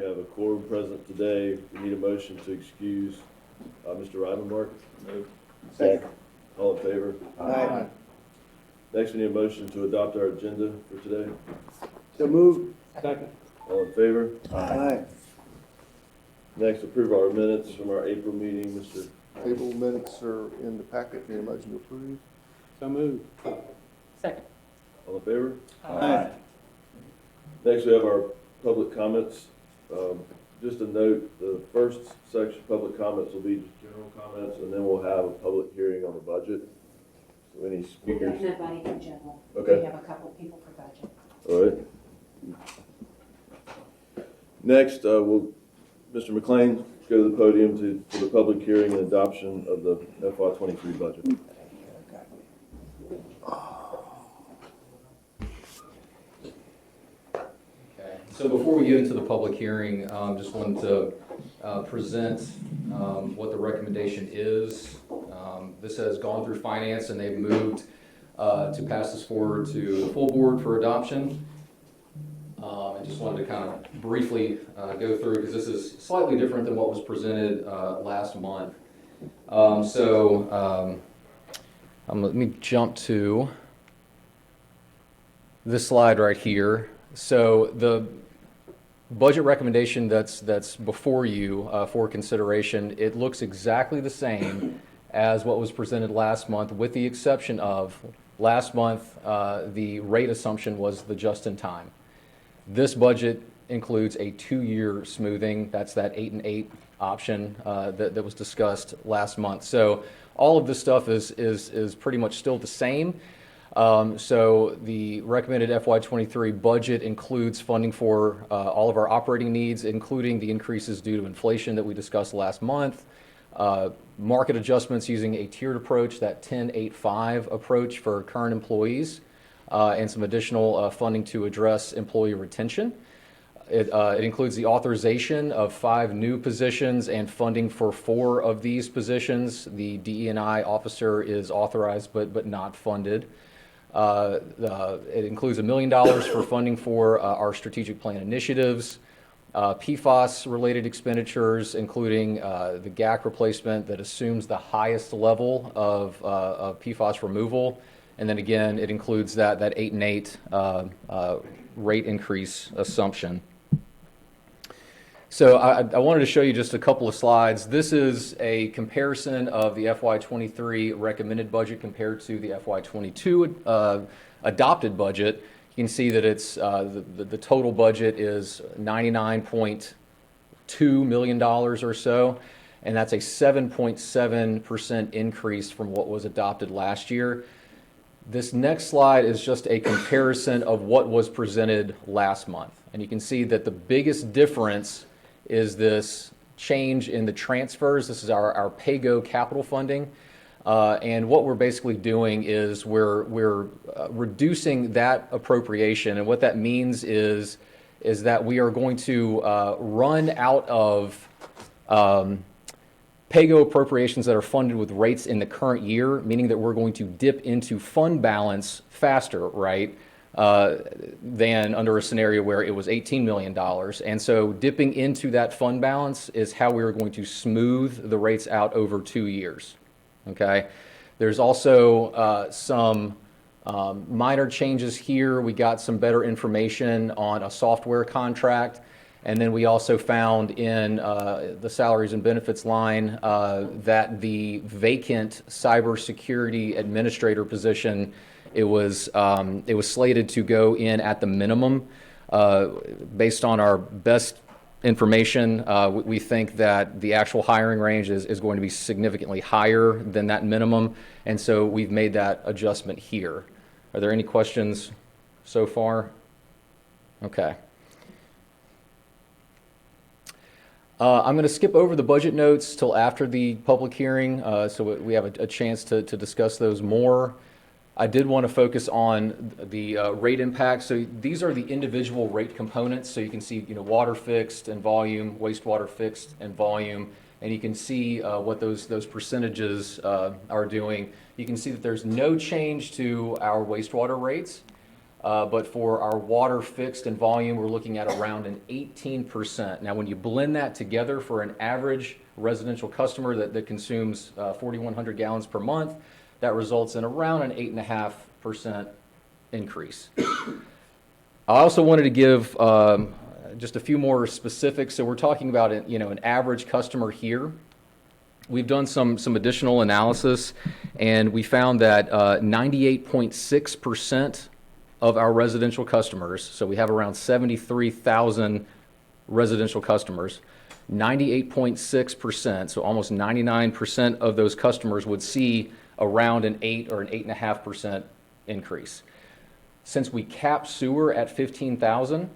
have a quorum present today. We need a motion to excuse Mr. Rivenbark. Move. Second. All in favor? Aye. Next, we need a motion to adopt our agenda for today. So moved. Second. All in favor? Aye. Next, approve our minutes from our April meeting. Mr. Table minutes are in the packet. Need a motion to approve? So moved. Second. All in favor? Aye. Next, we have our public comments. Just a note, the first section, public comments, will be just general comments, and then we'll have a public hearing on the budget. So any We speakers? have nobody for general. Okay. We have a couple people for budget. All right. Next, Mr. McLean, go to the podium for the public hearing and adoption of the FY23 budget. Okay, so before we get into the public hearing, just wanted to present what the recommendation is. This has gone through finance and they've moved to pass this forward to the full board for adoption. I just wanted to kind of briefly go through, because this is slightly different than what was presented last month. Let me jump to this slide right here. So the budget recommendation that's before you for consideration, it looks exactly the same as what was presented last month, with the exception of last month the rate assumption was the just-in-time. This budget includes a 2-year smoothing. That's that 8 and 8 option that was discussed last month. So all of this stuff is pretty much still the same. So the recommended FY23 budget includes funding for all of our operating needs, including the increases due to inflation that we discussed last month, market adjustments using a tiered approach, that 10-8-5 approach for current employees, and some additional funding to address employee retention. It includes the authorization of 5 new positions and funding for 4 of these positions. The DE&I officer is authorized but not funded. It includes $1 million for funding for our strategic plan initiatives, PFAS-related expenditures, including the GAC replacement that assumes the highest level of PFAS removal. And then again, it includes that 8 and 8 rate increase assumption. So I wanted to show you just a couple of slides. This is a comparison of the FY23 recommended budget compared to the FY22 adopted budget. You can see that it's the total budget is $99.2 million or so, and that's a 7.7% increase from what was adopted last year. This next slide is just a comparison of what was presented last month. And you can see that the biggest difference is this change in the transfers. This is our PAYGO capital funding. And what we're basically doing is we're reducing that appropriation. And what that means is that we are going to run out of PAYGO appropriations that are funded with rates in the current year, meaning that we're going to dip into fund balance faster, right, than under a scenario where it was $18 million. And so dipping into that fund balance is how we're going to smooth the rates out over 2 years, okay? There's also some minor changes here. We got some better information on a software contract. And then we also found in the salaries and benefits line that the vacant cybersecurity administrator position, it was slated to go in at the minimum. Based on our best information, we think that the actual hiring range is going to be significantly higher than that minimum. And so we've made that adjustment here. Are there any questions so far? Okay. I'm going to skip over the budget notes till after the public hearing, so we have a chance to discuss those more. I did want to focus on the rate impact. So these are the individual rate components. So you can see, water fixed and volume, wastewater fixed and volume, and you can see what those percentages are doing. You can see that there's no change to our wastewater rates. But for our water fixed and volume, we're looking at around an 18%. Now, when you blend that together for an average residential customer that consumes 4,100 gallons per month, that results in around an 8.5% increase. I also wanted to give just a few more specifics. So we're talking about an average customer here. We've done some additional analysis, and we found that 98.6% of our residential customers, so we have around 73,000 residential customers, 98.6%, so almost 99% of those customers would see around an 8 or an 8.5% increase. Since we cap sewer at 15,000,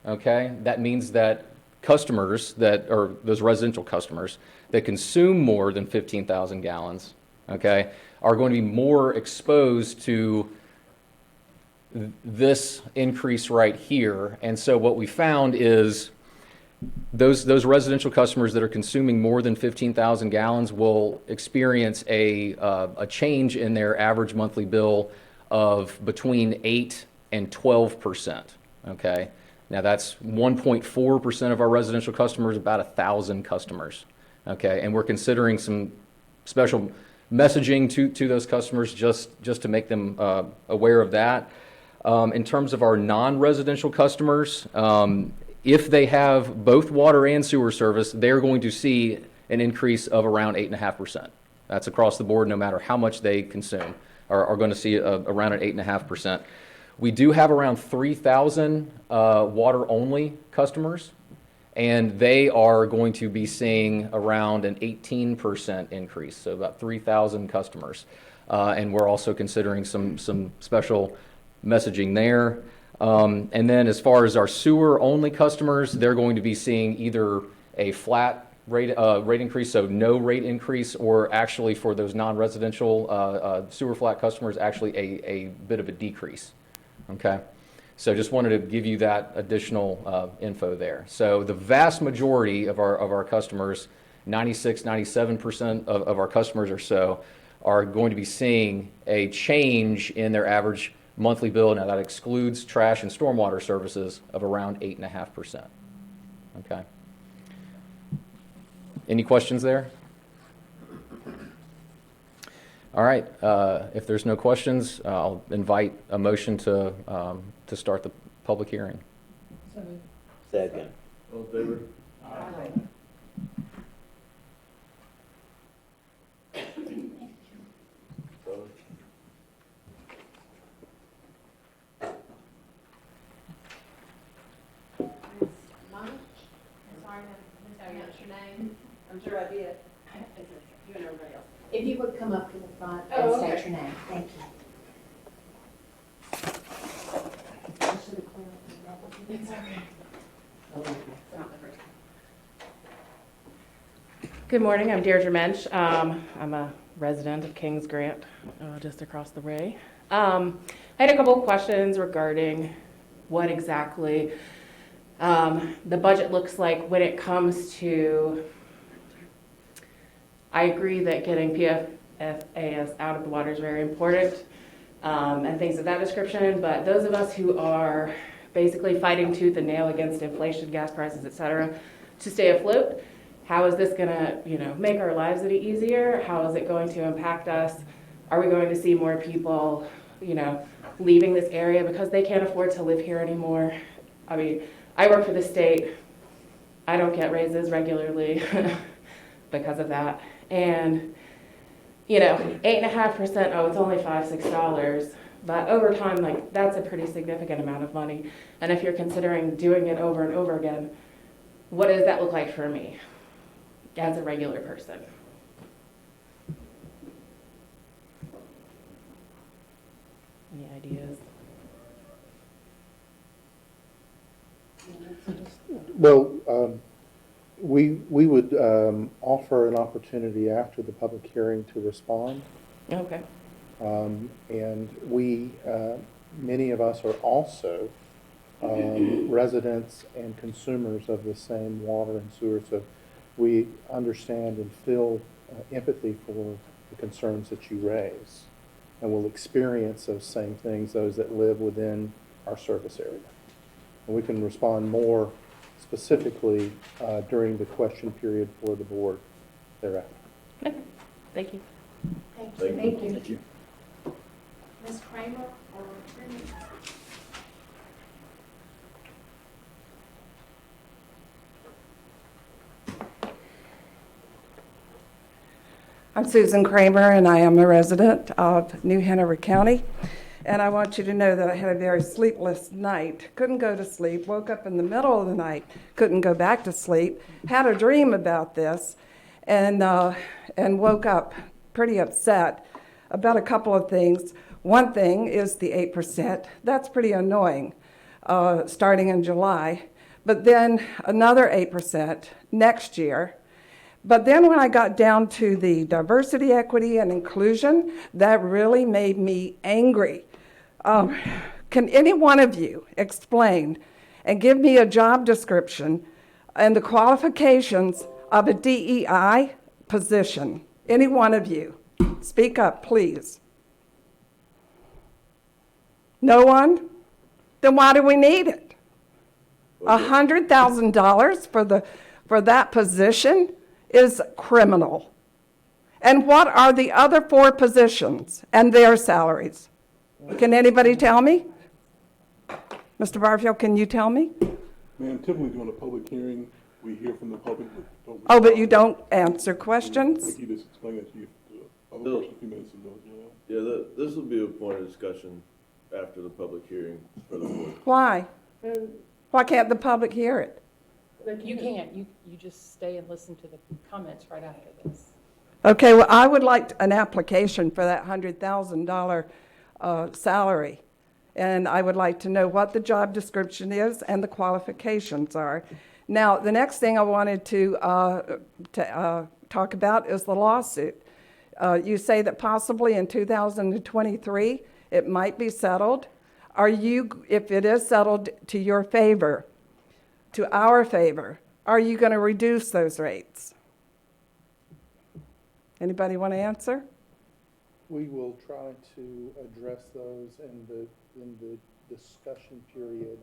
okay, that means that customers or those residential customers that consume more than 15,000 gallons, okay, are going to be more exposed to this increase right here. And so what we found is those residential customers that are consuming more than 15,000 gallons will experience a change in their average monthly bill of between 8 and 12%, okay? Now that's 1.4% of our residential customers, about 1,000 customers, okay? And we're considering some special messaging to those customers just to make them aware of that. In terms of our non-residential customers, if they have both water and sewer service, they're going to see an increase of around 8.5%. That's across the board, no matter how much they consume, are going to see around an 8.5%. We do have around 3,000 water-only customers, and they are going to be seeing around an 18% increase, so about 3,000 customers. And we're also considering some special messaging there. And then as far as our sewer-only customers, they're going to be seeing either a flat rate increase, so no rate increase, or actually for those non-residential sewer flat customers, actually a bit of a decrease. Okay, so just wanted to give you that additional info there. So the vast majority of our customers, 96, 97% of our customers or so, are going to be seeing a change in their average monthly bill. Now that excludes trash and stormwater services of around 8.5%. Okay. Any questions there? All right. If there's no questions, I'll invite a motion to start the public hearing. Second. All in favor? Aye. Opposed? Ms. Munch, I'm sorry to mispronounce your name. I'm sure I did. You and everybody else. If you would come up to the front Oh, and okay. state your name, thank you. I should have clarified that with you. It's okay. It's not the first time. Good morning, I'm Deirdre Mensch. I'm a resident of Kings Grant, just across the way. I had a couple of questions regarding what exactly the budget looks like when it comes to, I agree that getting PFAS out of the water is very important, and things of that description, but those of us who are basically fighting tooth and nail against inflation, gas prices, et cetera, to stay afloat, how is this gonna, make our lives any easier? How is it going to impact us? Are we going to see more people, leaving this area because they can't afford to live here anymore? I mean, I work for the state. I don't get raises regularly because of that. And, 8.5%, oh, it's only $5, $6. But over time, that's a pretty significant amount of money. And if you're considering doing it over and over again, what does that look like for me as a regular person? Any ideas? Well, we would offer an opportunity after the public hearing to respond. Okay. And we, many of us are also residents and consumers of the same water and sewer, so we understand and feel empathy for the concerns that you raise. and will experience those same things, those that live within our service area. And we can respond more specifically during the question period for the board thereafter. Okay, thank you. Thank Thank you. you. Thank you. Ms. Kramer or Brittany? I'm Susan Kramer, and I am a resident of New Hanover County. And I want you to know that I had a very sleepless night. Couldn't go to sleep, woke up in the middle of the night, couldn't go back to sleep, had a dream about this, and woke up pretty upset about a couple of things. One thing is the 8%. That's pretty annoying, starting in July. But then another 8% next year. But then when I got down to the diversity, equity, and inclusion, that really made me angry. Can any one of you explain and give me a job description and the qualifications of a DEI position? Any one of you? Speak up, please. No one? Then why do we need it? $100,000 for that position is criminal. And what are the other 4 positions and their salaries? Can anybody tell me? Mr. Barfield, can you tell me? Ma'am, typically during a public hearing, we hear from the public, but don't. Oh, but you don't answer questions? Like you just explained that to you, other Bill. person a few minutes ago, you know. Yeah, this will be a point of discussion after the public hearing for the board. Why? Why can't the public hear it? You can't, you just stay and listen to the comments right after this. Okay, well, I would like an application for that $100,000 salary. And I would like to know what the job description is and the qualifications are. Now, the next thing I wanted to talk about is the lawsuit. You say that possibly in 2023, it might be settled. Are you, if it is settled to your favor, to our favor, are you going to reduce those rates? Anybody want to answer? We will try to address those in the discussion period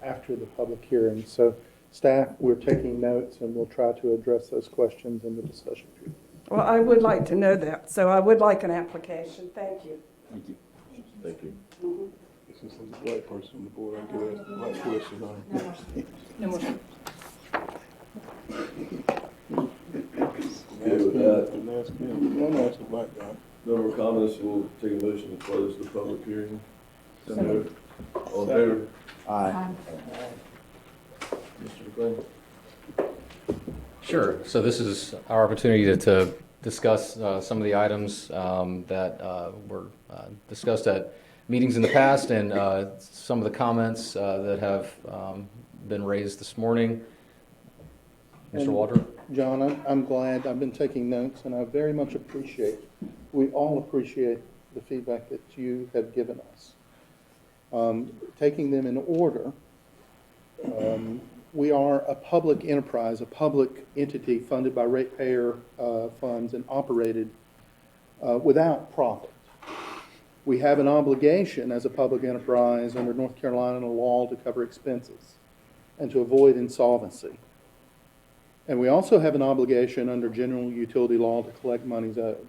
after the public hearing. So staff, we're taking notes and we'll try to address those questions in the discussion period. Well, I would like to know that, so I would like an application. Thank you. Thank you. Thank you. Since I'm the black person on the board, I can ask the black question. No more. Okay, with that, And ask him, don't ask the black guy. no more comments, we'll take a motion to close the public hearing. So moved. All in favor? Aye. Mr. McLean? Sure. So this is our opportunity to discuss some of the items that were discussed at meetings in the past and some of the comments that have been raised this morning. Mr. And Walter? John, I'm glad, I've been taking notes and I very much appreciate, we all appreciate the feedback that you have given us. Taking them in order, we are a public enterprise, a public entity funded by ratepayer funds and operated without profit. We have an obligation as a public enterprise under North Carolina law to cover expenses and to avoid insolvency. And we also have an obligation under general utility law to collect monies owed.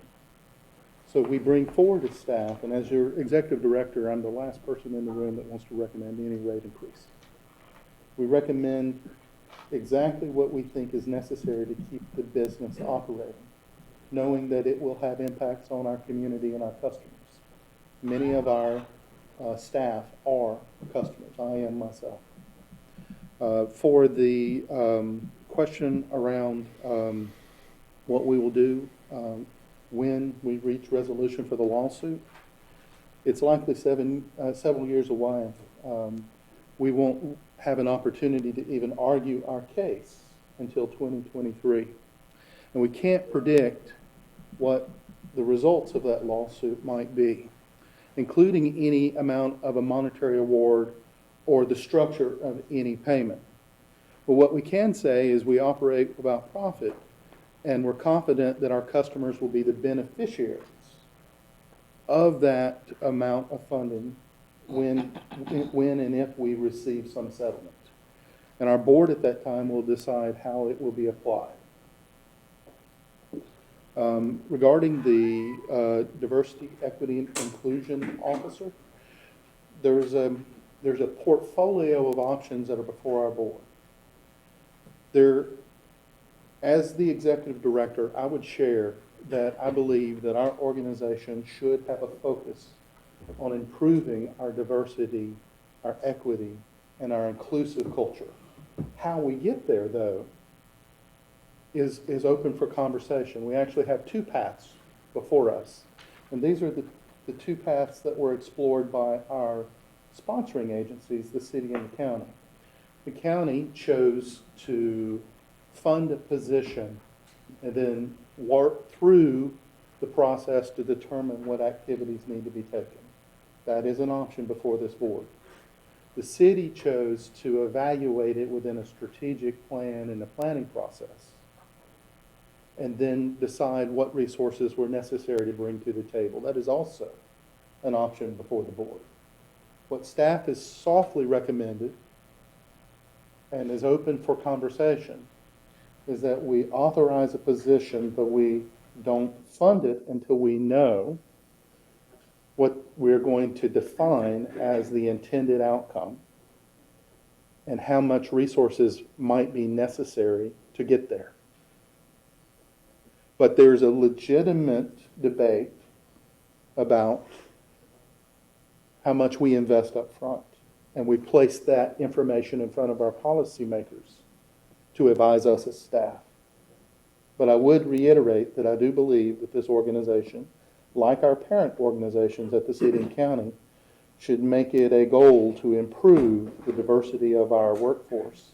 So we bring forward as staff, and as your executive director, I'm the last person in the room that wants to recommend any rate increase. We recommend exactly what we think is necessary to keep the business operating, knowing that it will have impacts on our community and our customers. Many of our staff are customers. I am myself. For the question around what we will do when we reach resolution for the lawsuit, it's likely several years away. We won't have an opportunity to even argue our case until 2023. And we can't predict what the results of that lawsuit might be, including any amount of a monetary award or the structure of any payment. But what we can say is we operate without profit, and we're confident that our customers will be the beneficiaries of that amount of funding when and if we receive some settlement. And our board at that time will decide how it will be applied. Regarding the diversity, equity, and inclusion officer, there's a portfolio of options that are before our board. As the executive director, I would share that I believe that our organization should have a focus on improving our diversity, our equity, and our inclusive culture. How we get there, though, is open for conversation. We actually have two paths before us, and these are the two paths that were explored by our sponsoring agencies, the city and the county. The county chose to fund a position and then work through the process to determine what activities need to be taken. That is an option before this board. The city chose to evaluate it within a strategic plan and a planning process, and then decide what resources were necessary to bring to the table. That is also an option before the board. What staff has softly recommended and is open for conversation is that we authorize a position, but we don't fund it until we know what we're going to define as the intended outcome and how much resources might be necessary to get there. But there's a legitimate debate about how much we invest up front. And we place that information in front of our policymakers to advise us as staff. But I would reiterate that I do believe that this organization, like our parent organizations at the city and county, should make it a goal to improve the diversity of our workforce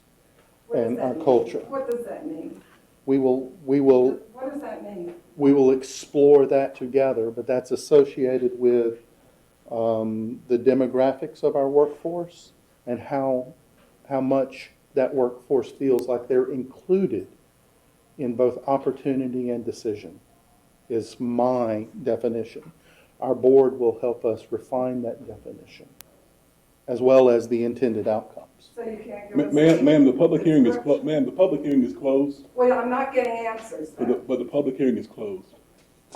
and our culture. What does that mean? We will What does that mean? we will explore that together, but that's associated with the demographics of our workforce and how much that workforce feels like they're included in both opportunity and decision is my definition. Our board will help us refine that definition as well as the intended outcomes. So you can't give us Ma'am, the public hearing is ma'am, the public hearing is closed, Well, I'm not getting answers, but the public hearing is closed.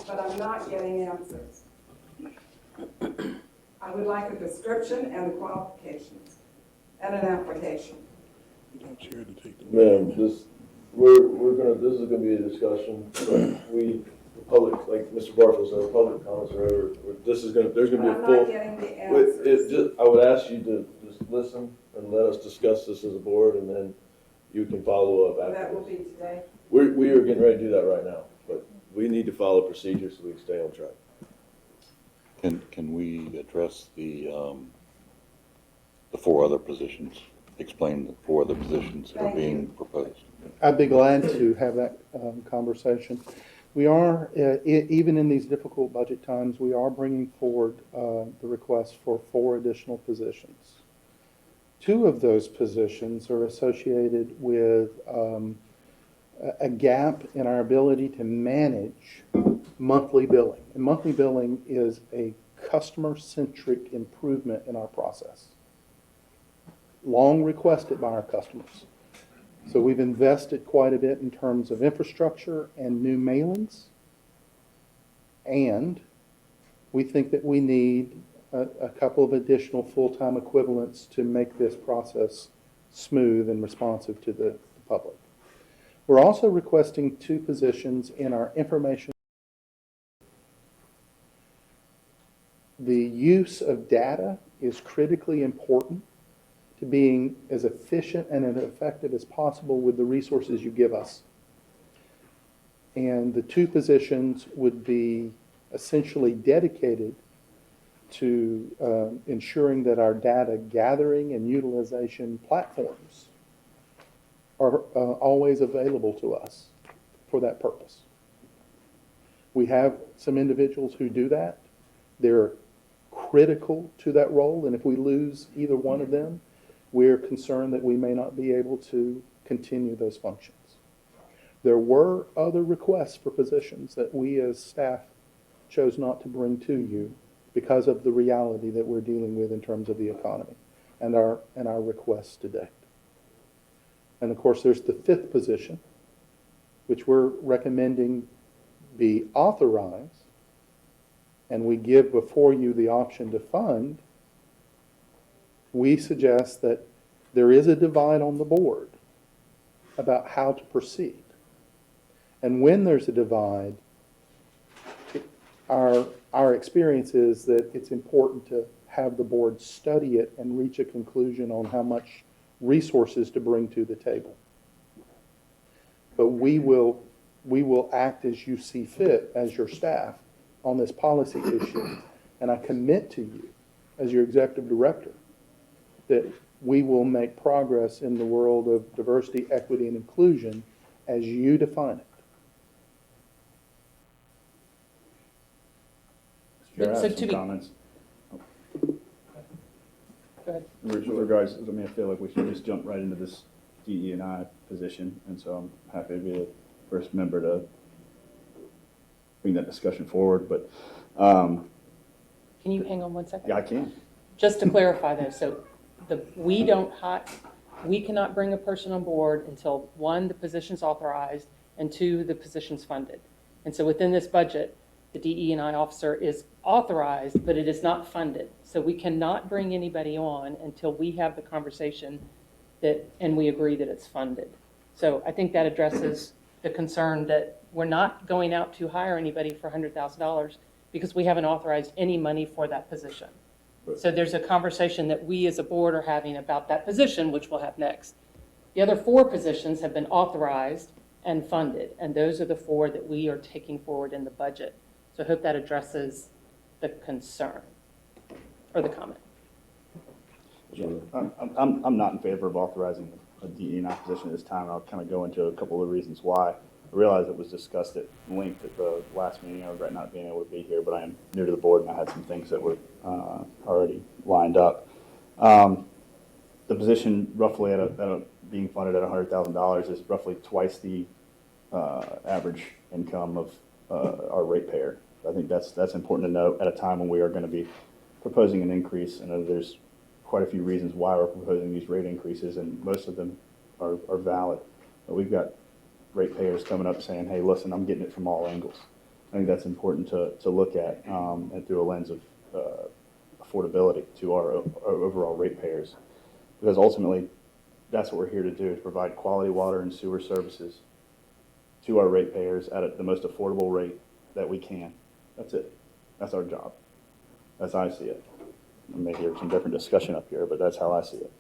but I'm not getting answers. I would like a description and the qualifications and an application. Don't chair to take the. Ma'am, this is gonna be a discussion, but the public, like Mr. Barfield said, the public comments are over. There's gonna be But a I'm full. not getting the answers. I would ask you to just listen and let us discuss this as a board, and then you can follow up after. That will be today. We are getting ready to do that right now, but we need to follow procedures so we can stay on track. Can we address the four other positions? Explain the four other positions that are Thank you. being proposed. I'd be glad to have that conversation. We are, even in these difficult budget times, we are bringing forward the request for 4 additional positions. 2 of those positions are associated with a gap in our ability to manage monthly billing. And monthly billing is a customer-centric improvement in our process, long requested by our customers. So we've invested quite a bit in terms of infrastructure and new mailings. And we think that we need a couple of additional full-time equivalents to make this process smooth and responsive to the public. We're also requesting 2 positions in our information. The use of data is critically important to being as efficient and as effective as possible with the resources you give us. And the 2 positions would be essentially dedicated to ensuring that our data gathering and utilization platforms are always available to us for that purpose. We have some individuals who do that. They're critical to that role, and if we lose either one of them, we're concerned that we may not be able to continue those functions. There were other requests for positions that we as staff chose not to bring to you because of the reality that we're dealing with in terms of the economy and our requests to date. And of course, there's the fifth position, which we're recommending be authorized, and we give before you the option to fund. We suggest that there is a divide on the board about how to proceed. And when there's a divide, our experience is that it's important to have the board study it and reach a conclusion on how much resources to bring to the table. But we will act as you see fit as your staff on this policy issue. And I commit to you as your executive director that we will make progress in the world of diversity, equity, and inclusion as you define it. Chair, I So have to some be- comments. Go ahead. With regards, I mean, I feel like we should just jump right into this DE&I position, and so I'm happy to be the first member to bring that discussion forward, but, Can you hang on one second? yeah, I can. Just to clarify though, so we cannot bring a person on board until, one, the position's authorized, and two, the position's funded. And so within this budget, the DE&I officer is authorized, but it is not funded. So we cannot bring anybody on until we have the conversation and we agree that it's funded. So I think that addresses the concern that we're not going out to hire anybody for $100,000 because we haven't authorized any money for that position. So there's a conversation that we as a board are having about that position, which we'll have next. The other 4 positions have been authorized and funded, and those are the 4 that we are taking forward in the budget. So I hope that addresses the concern or the comment. I'm not in favor of authorizing a DE&I position at this time. I'll kind of go into a couple of reasons why. I realize it was discussed at length at the last meeting. I regret not being able to be here, but I am new to the board and I had some things that were already lined up. The position roughly being funded at $100,000 is roughly twice the average income of our ratepayer. I think that's important to note at a time when we are going to be proposing an increase. And there's quite a few reasons why we're proposing these rate increases, and most of them are valid. But we've got ratepayers coming up saying, hey, listen, I'm getting it from all angles. I think that's important to look at and through a lens of affordability to our overall ratepayers. Because ultimately, that's what we're here to do, is provide quality water and sewer services to our ratepayers at the most affordable rate that we can. That's it. That's our job, as I see it. I may hear some different discussion up here, but that's how I see it.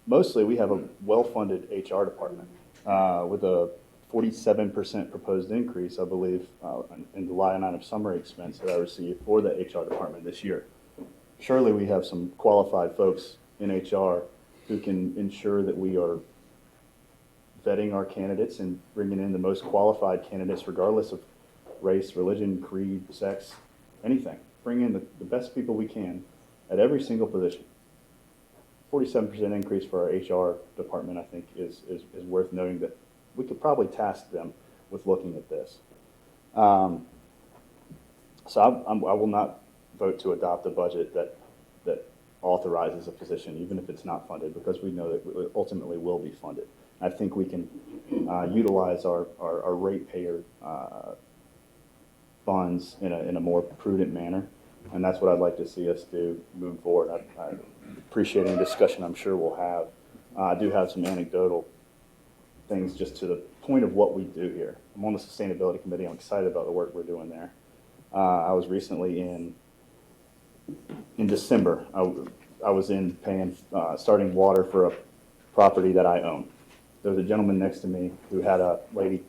Mostly, we have a well-funded HR department with a 47% proposed increase, I believe, in the line item summary expense that I received for the HR department this year. Surely we have some qualified folks in HR who can ensure that we are vetting our candidates and bringing in the most qualified candidates regardless of race, religion, creed, sex, anything. Bring in the best people we can at every single position. 47% increase for our HR department, I think, is worth noting that we could probably task them with looking at this. So I will not vote to adopt a budget that authorizes a position, even if it's not funded, because we know that it ultimately will be funded. I think we can utilize our ratepayer funds in a more prudent manner, and that's what I'd like to see us do moving forward. I appreciate any discussion I'm sure we'll have. I do have some anecdotal things just to the point of what we do here. I'm on the sustainability committee. I'm excited about the work we're doing there. I was recently in December. I was in paying starting water for a property that I own. There was a gentleman next to me who had a lady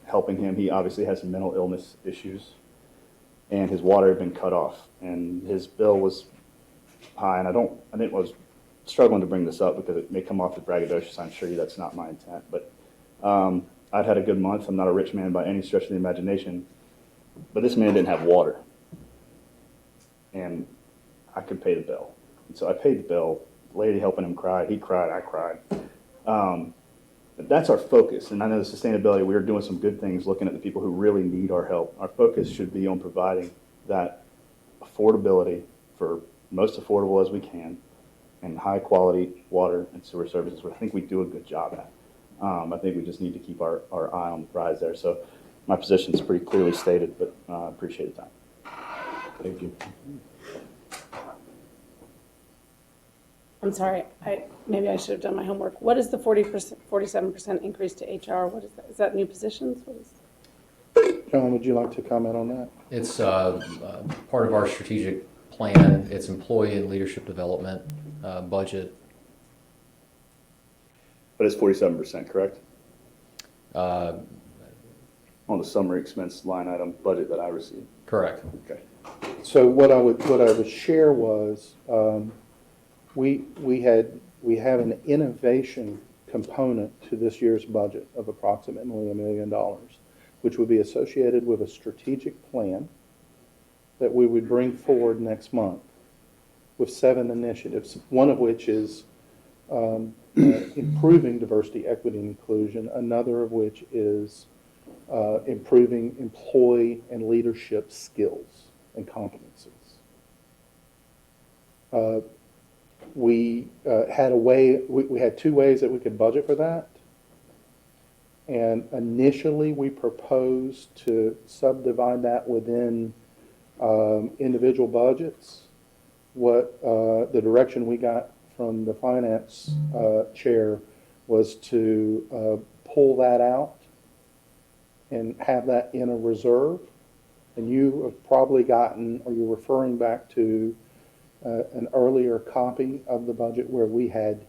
helping him. He obviously has some mental illness issues, and his water had been cut off, and his bill was high. And I was struggling to bring this up because it may come off as braggadocious. I'm sure that's not my intent, but I'd had a good month. I'm not a rich man by any stretch of the imagination, but this man didn't have water, and I could pay the bill. And so I paid the bill. The lady helping him cried. He cried. I cried. But that's our focus. And I know the sustainability, we are doing some good things looking at the people who really need our help. Our focus should be on providing that affordability for most affordable as we can and high quality water and sewer services, which I think we do a good job at. I think we just need to keep our eye on the prize there. So my position is pretty clearly stated, but appreciate the time. Thank you. I'm sorry, maybe I should have done my homework. What is the 47% increase to HR? What is that? Is that new positions? What is? John, would you like to comment on that? It's part of our strategic plan. It's employee and leadership development budget. But it's 47%, correct? Uh, On the summary expense line item budget that I received. Correct. Okay. So what I would share was, we have an innovation component to this year's budget of approximately $1 million, which would be associated with a strategic plan that we would bring forward next month with 7 initiatives, one of which is improving diversity, equity, and inclusion, another of which is improving employee and leadership skills and competencies. We had 2 ways that we could budget for that. And initially, we proposed to subdivide that within individual budgets. What the direction we got from the finance chair was to pull that out and have that in a reserve. And you have probably gotten, or you're referring back to an earlier copy of the budget where we had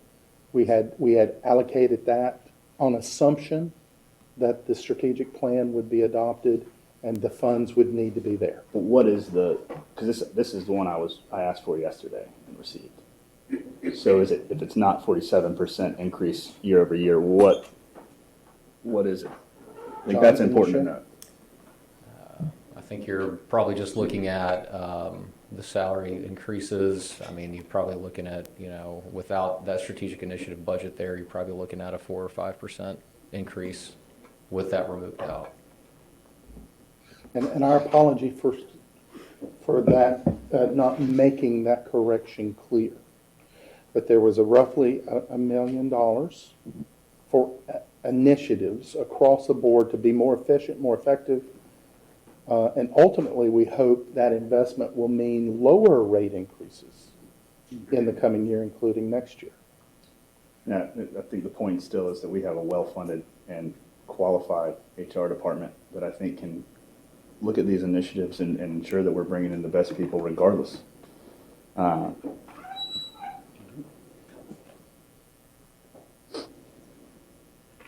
allocated that on assumption that the strategic plan would be adopted and the funds would need to be there. But what is because this is the one I asked for yesterday and received. So is it, if it's not 47% increase year over year, what is it? I think that's important to know. I think you're probably just looking at the salary increases. I mean, you're probably looking at, without that strategic initiative budget there, you're probably looking at a 4 or 5% increase with that removed out. And our apology for that, not making that correction clear. But there was roughly $1 million for initiatives across the board to be more efficient, more effective. And ultimately, we hope that investment will mean lower rate increases in the coming year, including next year. Yeah, I think the point still is that we have a well-funded and qualified HR department that I think can look at these initiatives and ensure that we're bringing in the best people regardless.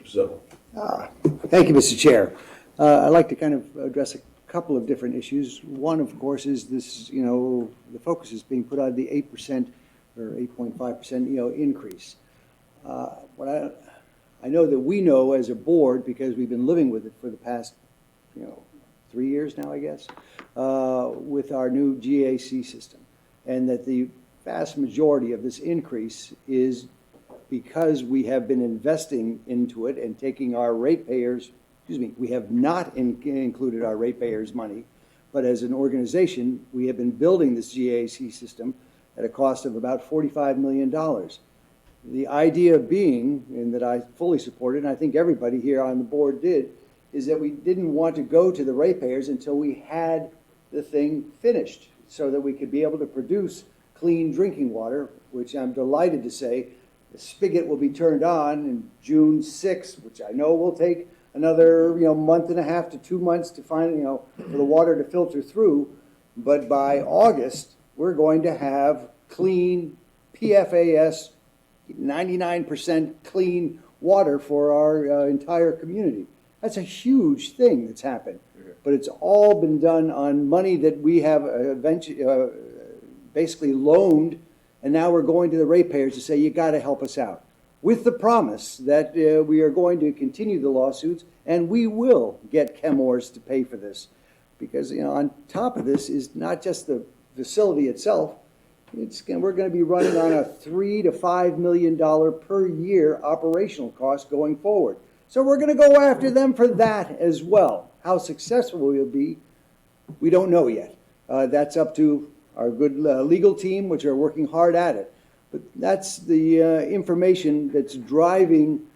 So, Thank you, Mr. Chair. I'd like to kind of address a couple of different issues. One, of course, is this, the focus is being put on the 8% or 8.5%, increase. I know that we know as a board, because we've been living with it for the past, 3 years now, I guess, with our new GAC system, and that the vast majority of this increase is because we have been investing into it and taking our ratepayers, we have not included our ratepayers' money, but as an organization, we have been building this GAC system at a cost of about $45 million. The idea being, and that I fully supported, and I think everybody here on the board did, is that we didn't want to go to the ratepayers until we had the thing finished so that we could be able to produce clean drinking water, which I'm delighted to say the spigot will be turned on in June 6th, which I know will take another month and a half to 2 months to find for the water to filter through. But by August, we're going to have clean PFAS, 99% clean water for our entire community. That's a huge thing that's happened. But it's all been done on money that we have basically loaned, and now we're going to the ratepayers to say, you got to help us out, with the promise that we are going to continue the lawsuits, and we will get Chemours to pay for this. Because on top of this is not just the facility itself, we're going to be running on a $3 to $5 million per year operational cost going forward. So we're going to go after them for that as well. How successful we'll be, we don't know yet. That's up to our good legal team, which are working hard at it. But that's the information that's driving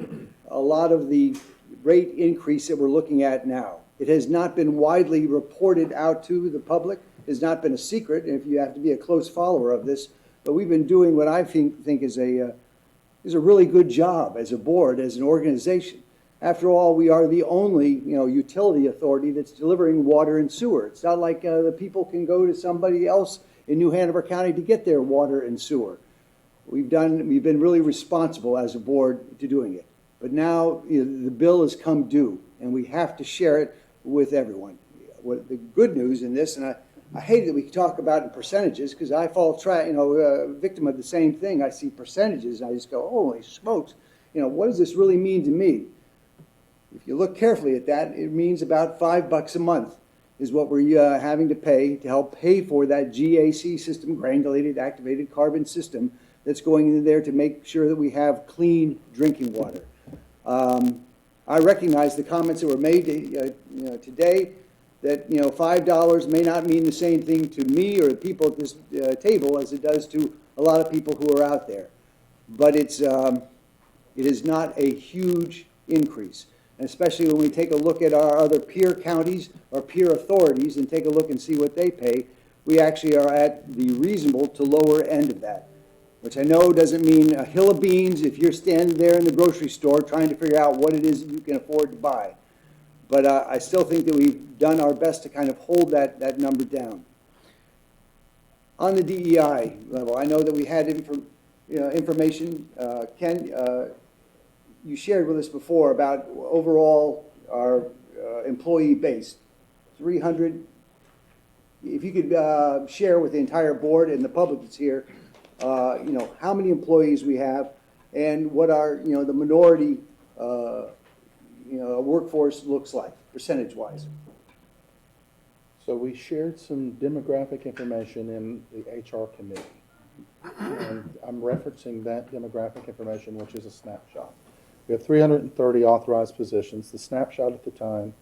a lot of the rate increase that we're looking at now. It has not been widely reported out to the public. It has not been a secret, if you have to be a close follower of this. But we've been doing what I think is a really good job as a board, as an organization. After all, we are the only, utility authority that's delivering water and sewer. It's not like the people can go to somebody else in New Hanover County to get their water and sewer. We've been really responsible as a board to doing it. But now the bill has come due, and we have to share it with everyone. What the good news in this, and I hate that we talk about in percentages, because I fall victim of the same thing. I see percentages, and I just go, holy smokes, what does this really mean to me? If you look carefully at that, it means about $5 a month is what we're having to pay to help pay for that GAC system, granulated activated carbon system, that's going in there to make sure that we have clean drinking water. I recognize the comments that were made today that $5 may not mean the same thing to me or the people at this table as it does to a lot of people who are out there. But it is not a huge increase. And especially when we take a look at our other peer counties or peer authorities and take a look and see what they pay, we actually are at the reasonable to lower end of that, which I know doesn't mean a hill of beans if you're standing there in the grocery store trying to figure out what it is that you can afford to buy. But I still think that we've done our best to kind of hold that number down. On the DEI level, I know that we had information. Ken, you shared with us before about overall our employee base, 300. If you could share with the entire board and the public that's here, how many employees we have and what our, the minority, workforce looks like, percentage-wise. So we shared some demographic information in the HR committee. And I'm referencing that demographic information, which is a snapshot. We have 330 authorized positions. The snapshot at the time,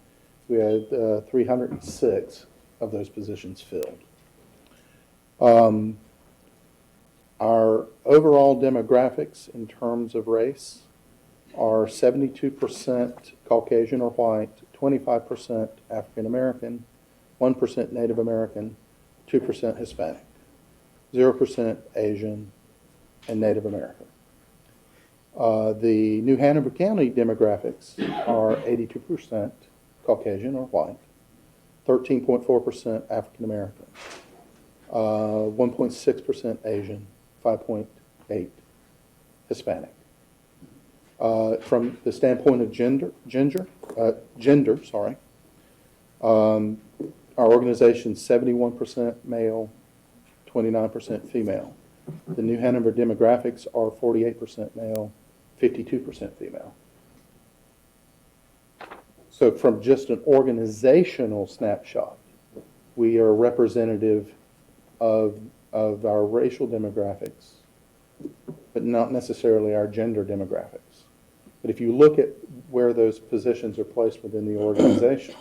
we had 306 of those positions filled. Our overall demographics in terms of race are 72% Caucasian or white, 25% African American, 1% Native American, 2% Hispanic, 0% Asian, and Native American. The New Hanover County demographics are 82% Caucasian or white, 13.4% African American, 1.6% Asian, 5.8% Hispanic. From the standpoint of gender, our organization's 71% male, 29% female. The New Hanover demographics are 48% male, 52% female. So from just an organizational snapshot, we are representative of our racial demographics, but not necessarily our gender demographics. But if you look at where those positions are placed within the organization,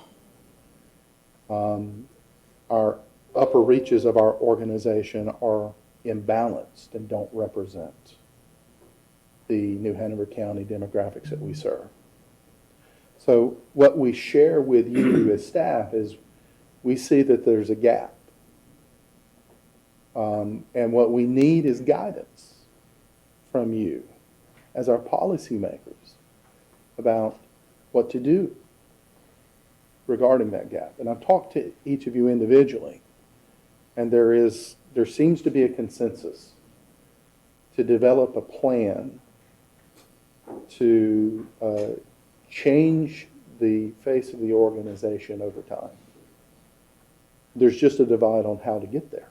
our upper reaches of our organization are imbalanced and don't represent the New Hanover County demographics that we serve. So what we share with you as staff is we see that there's a gap. And what we need is guidance from you as our policymakers about what to do regarding that gap. And I've talked to each of you individually, and there seems to be a consensus to develop a plan to change the face of the organization over time. There's just a divide on how to get there.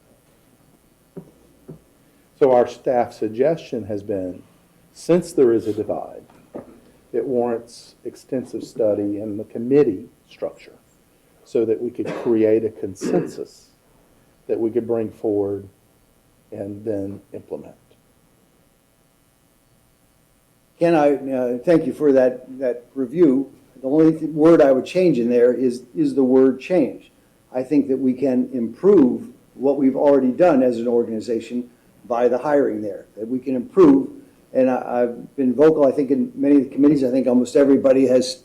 So our staff suggestion has been, since there is a divide, it warrants extensive study in the committee structure so that we could create a consensus that we could bring forward and then implement. Ken, I thank you for that review. The only word I would change in there is the word change. I think that we can improve what we've already done as an organization by the hiring there, that we can improve. And I've been vocal, I think, in many of the committees. I think almost everybody has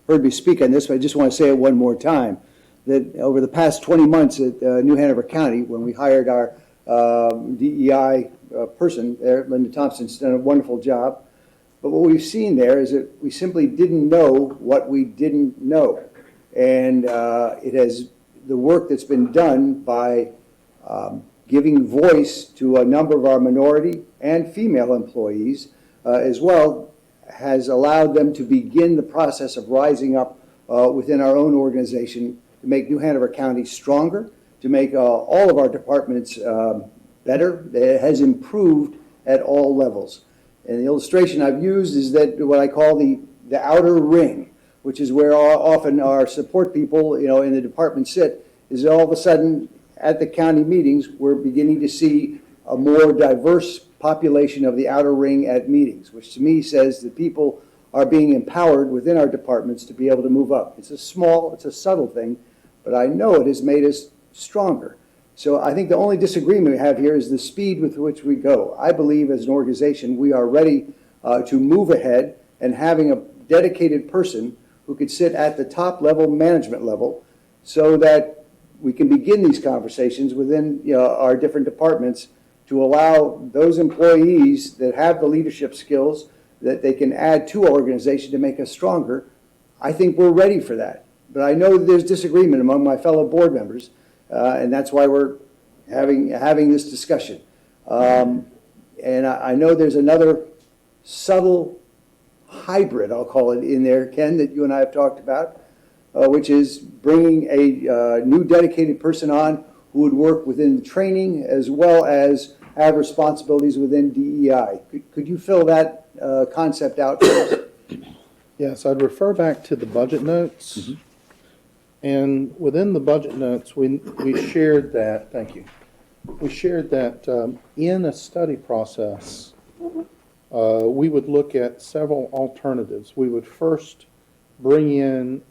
heard me speak on this, but I just want to say it one more time, that over the past 20 months at New Hanover County, when we hired our DEI person there, Linda Thompson's done a wonderful job. But what we've seen there is that we simply didn't know what we didn't know. And it has, the work that's been done by giving voice to a number of our minority and female employees as well, has allowed them to begin the process of rising up within our own organization to make New Hanover County stronger, to make all of our departments better. It has improved at all levels. And the illustration I've used is that what I call the outer ring, which is where often our support people, in the department sit, is all of a sudden at the county meetings, we're beginning to see a more diverse population of the outer ring at meetings, which to me says that people are being empowered within our departments to be able to move up. It's a subtle thing, but I know it has made us stronger. So I think the only disagreement we have here is the speed with which we go. I believe as an organization we are ready to move ahead, and having a dedicated person who could sit at the top level, management level, so that we can begin these conversations within our different departments to allow those employees that have the leadership skills that they can add to our organization to make us stronger. I think we're ready for that. But I know there's disagreement among my fellow board members, and that's why we're having this discussion. And I know there's another subtle hybrid, I'll call it, in there, Ken, that you and I have talked about, which is bringing a new dedicated person on who would work within the training as well as have responsibilities within DEI. Could you fill that concept out for us? Yes, I'd refer back to the budget notes. Mm-hmm. And within the budget notes, we shared that, thank you. We shared that in a study process, we would look at several alternatives. We would first bring in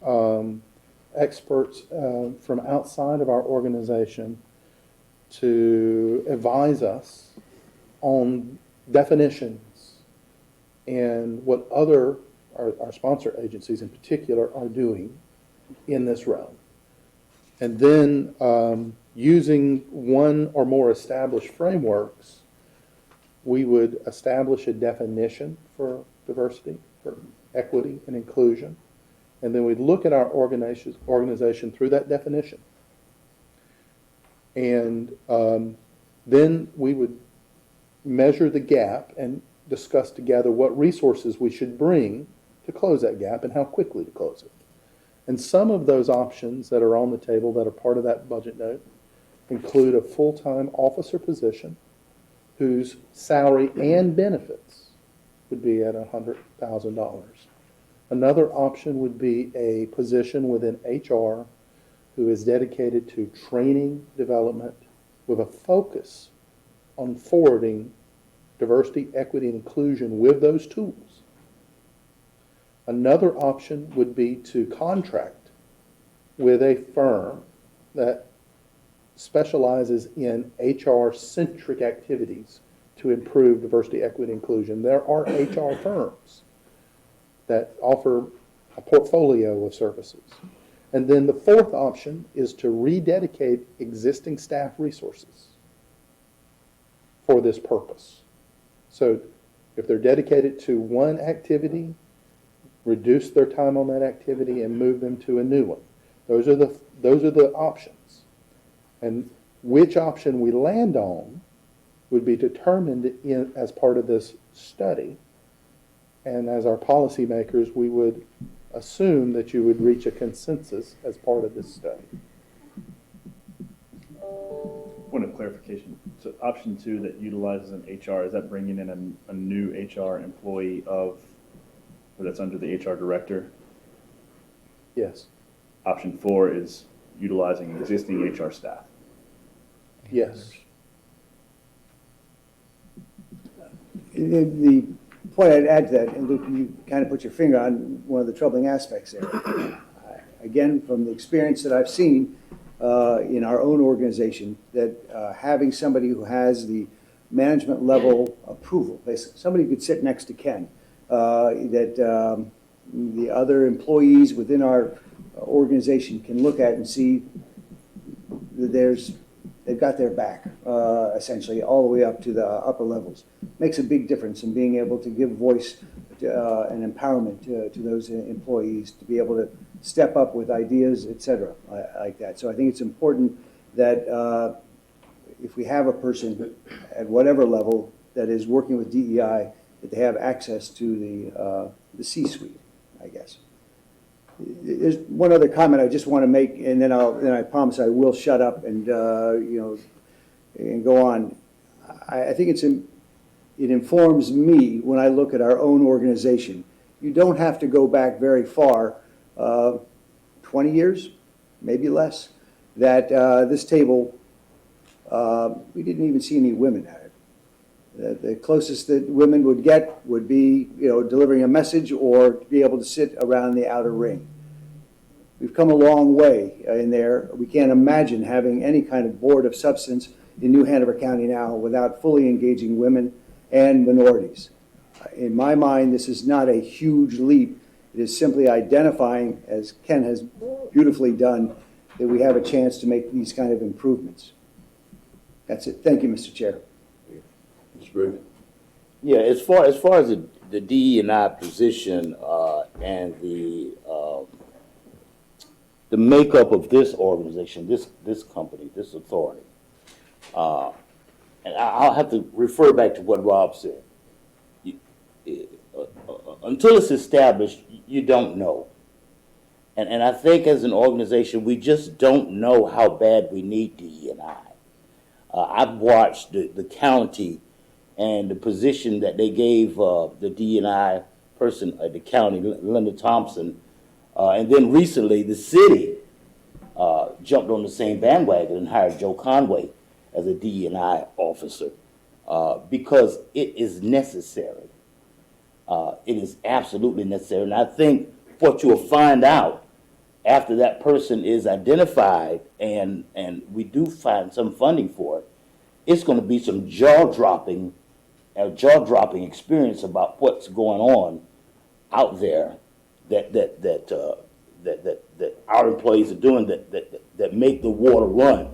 experts from outside of our organization to advise us on definitions and what other, our sponsor agencies in particular, are doing in this realm. And then using one or more established frameworks, we would establish a definition for diversity, for equity and inclusion, and then we'd look at our organization through that definition. And then we would measure the gap and discuss together what resources we should bring to close that gap and how quickly to close it. And some of those options that are on the table that are part of that budget note include a full-time officer position whose salary and benefits would be at $100,000. Another option would be a position within HR who is dedicated to training development with a focus on forwarding diversity, equity, and inclusion with those tools. Another option would be to contract with a firm that specializes in HR-centric activities to improve diversity, equity, and inclusion. There are HR firms that offer a portfolio of services. And then the fourth option is to rededicate existing staff resources for this purpose. So if they're dedicated to one activity, reduce their time on that activity and move them to a new one. Those are the options. And which option we land on would be determined as part of this study. And as our policymakers, we would assume that you would reach a consensus as part of this study. Point of clarification. So option 2 that utilizes an HR, is that bringing in a new HR employee or that's under the HR director? Yes. Option 4 is utilizing existing HR staff. Yes. The point I'd add to that, and Luke, you kind of put your finger on one of the troubling aspects there. Again, from the experience that I've seen, in our own organization, that having somebody who has the management level approval, basically, somebody who could sit next to Ken, that the other employees within our organization can look at and see that they've got their back, essentially, all the way up to the upper levels. Makes a big difference in being able to give voice and empowerment to those employees to be able to step up with ideas, et cetera, like that. So I think it's important that if we have a person at whatever level that is working with DEI, that they have access to the C-suite, I guess. There's one other comment I just want to make, and then I promise I will shut up and and go on. I think it informs me when I look at our own organization. You don't have to go back very far, 20 years, maybe less, that this table, we didn't even see any women at it. The closest that women would get would be, delivering a message or be able to sit around the outer ring. We've come a long way in there. We can't imagine having any kind of board of substance in New Hanover County now without fully engaging women and minorities. In my mind, this is not a huge leap. It is simply identifying, as Ken has beautifully done, that we have a chance to make these kind of improvements. That's it. Thank you, Mr. Chair. Mr. Briggs? Yeah, as far as the DE&I position and the makeup of this organization, this company, this authority, and I'll have to refer back to what Rob said. Until it's established, you don't know. And I think as an organization, we just don't know how bad we need DE&I. I've watched the county and the position that they gave the DE&I person at the county, Linda Thompson, and then recently the city jumped on the same bandwagon and hired Joe Conway as a DE&I officer because it is necessary. It is absolutely necessary. And I think what you'll find out after that person is identified and we do find some funding for it, it's going to be some jaw-dropping experience about what's going on out there that our employees are doing that make the water run.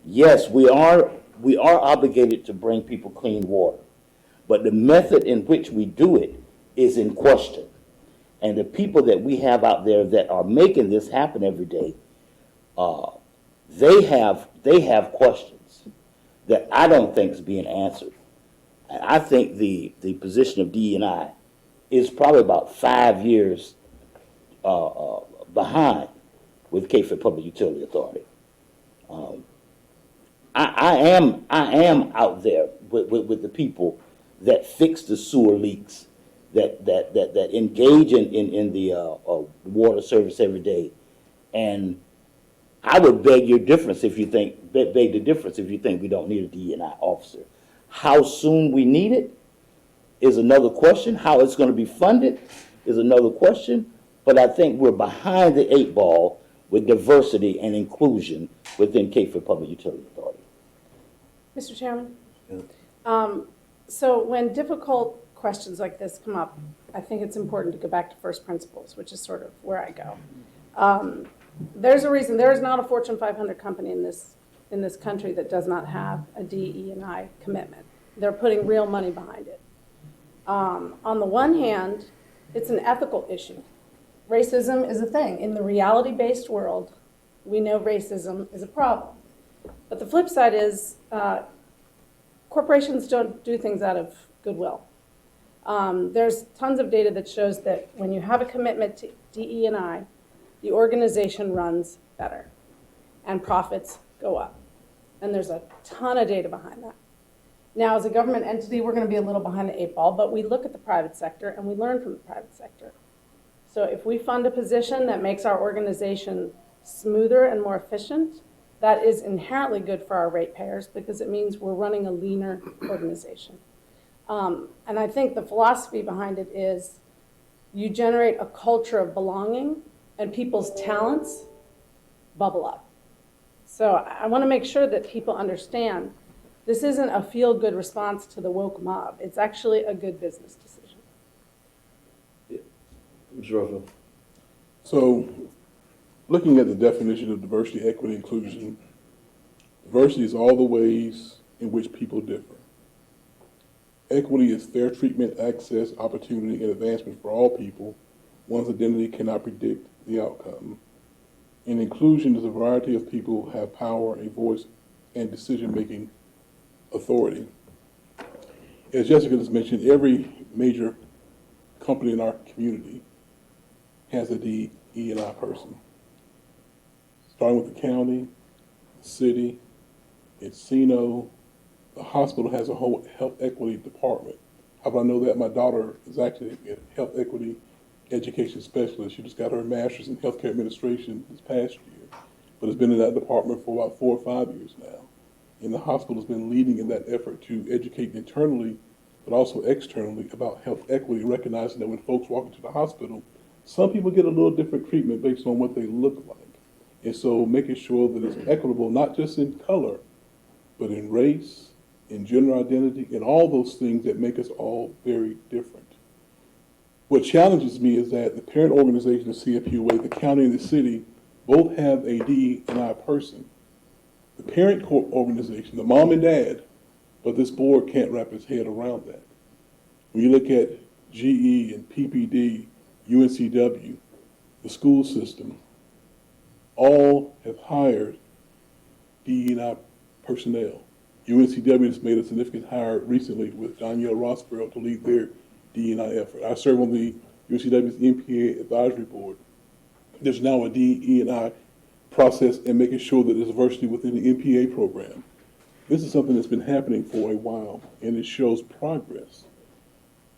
Yes, we are obligated to bring people clean water, but the method in which we do it is in question. And the people that we have out there that are making this happen every day, they have questions that I don't think is being answered. And I think the position of DE&I is probably about 5 years behind with Cape Fear Public Utility Authority. I am out there with the people that fix the sewer leaks, that engage in the water service every day, and I would beg the difference if you think we don't need a DE&I officer. How soon we need it is another question. How it's going to be funded is another question. But I think we're behind the 8 ball with diversity and inclusion within Cape Fear Public Utility Authority. Mr. Chairman? Yeah. So when difficult questions like this come up, I think it's important to go back to first principles, which is sort of where I go. There's a reason. There is not a Fortune 500 company in this country that does not have a DE&I commitment. They're putting real money behind it. On the one hand, it's an ethical issue. Racism is a thing. In the reality-based world, we know racism is a problem. But the flip side is corporations don't do things out of goodwill. There's tons of data that shows that when you have a commitment to DE&I, the organization runs better and profits go up. And there's a ton of data behind that. Now, as a government entity, we're going to be a little behind the 8 ball, but we look at the private sector and we learn from the private sector. So if we fund a position that makes our organization smoother and more efficient, that is inherently good for our ratepayers because it means we're running a leaner organization. And I think the philosophy behind it is you generate a culture of belonging and people's talents bubble up. So I want to make sure that people understand this isn't a feel-good response to the woke mob. It's actually a good business decision. Mr. Ruffin. So, looking at the definition of diversity, equity, inclusion, diversity is all the ways in which people differ. Equity is fair treatment, access, opportunity, and advancement for all people. One's identity cannot predict the outcome. And inclusion is a variety of people who have power, a voice, and decision-making authority. As Jessica just mentioned, every major company in our community has a DE&I person. Starting with the county, the city, Encino, the hospital has a whole health equity department. How do I know that? My daughter is actually a health equity education specialist. She just got her master's in healthcare administration this past year, but has been in that department for about 4 or 5 years now. And the hospital has been leading in that effort to educate internally, but also externally about health equity, recognizing that when folks walk into the hospital, some people get a little different treatment based on what they look like. And so making sure that it's equitable, not just in color, but in race, in gender identity, and all those things that make us all very different. What challenges me is that the parent organization of CFPUA, the county and the city, both have a DE&I person. The parent organization, the mom and dad, but this board can't wrap its head around that. When you look at GE and PPD, UNCW, the school system, all have hired DE&I personnel. UNCW has made a significant hire recently with Danielle Rossborough to lead their DE&I effort. I serve on the UNCW's MPA advisory board. There's now a DE&I process and making sure that there's diversity within the MPA program. This is something that's been happening for a while, and it shows progress.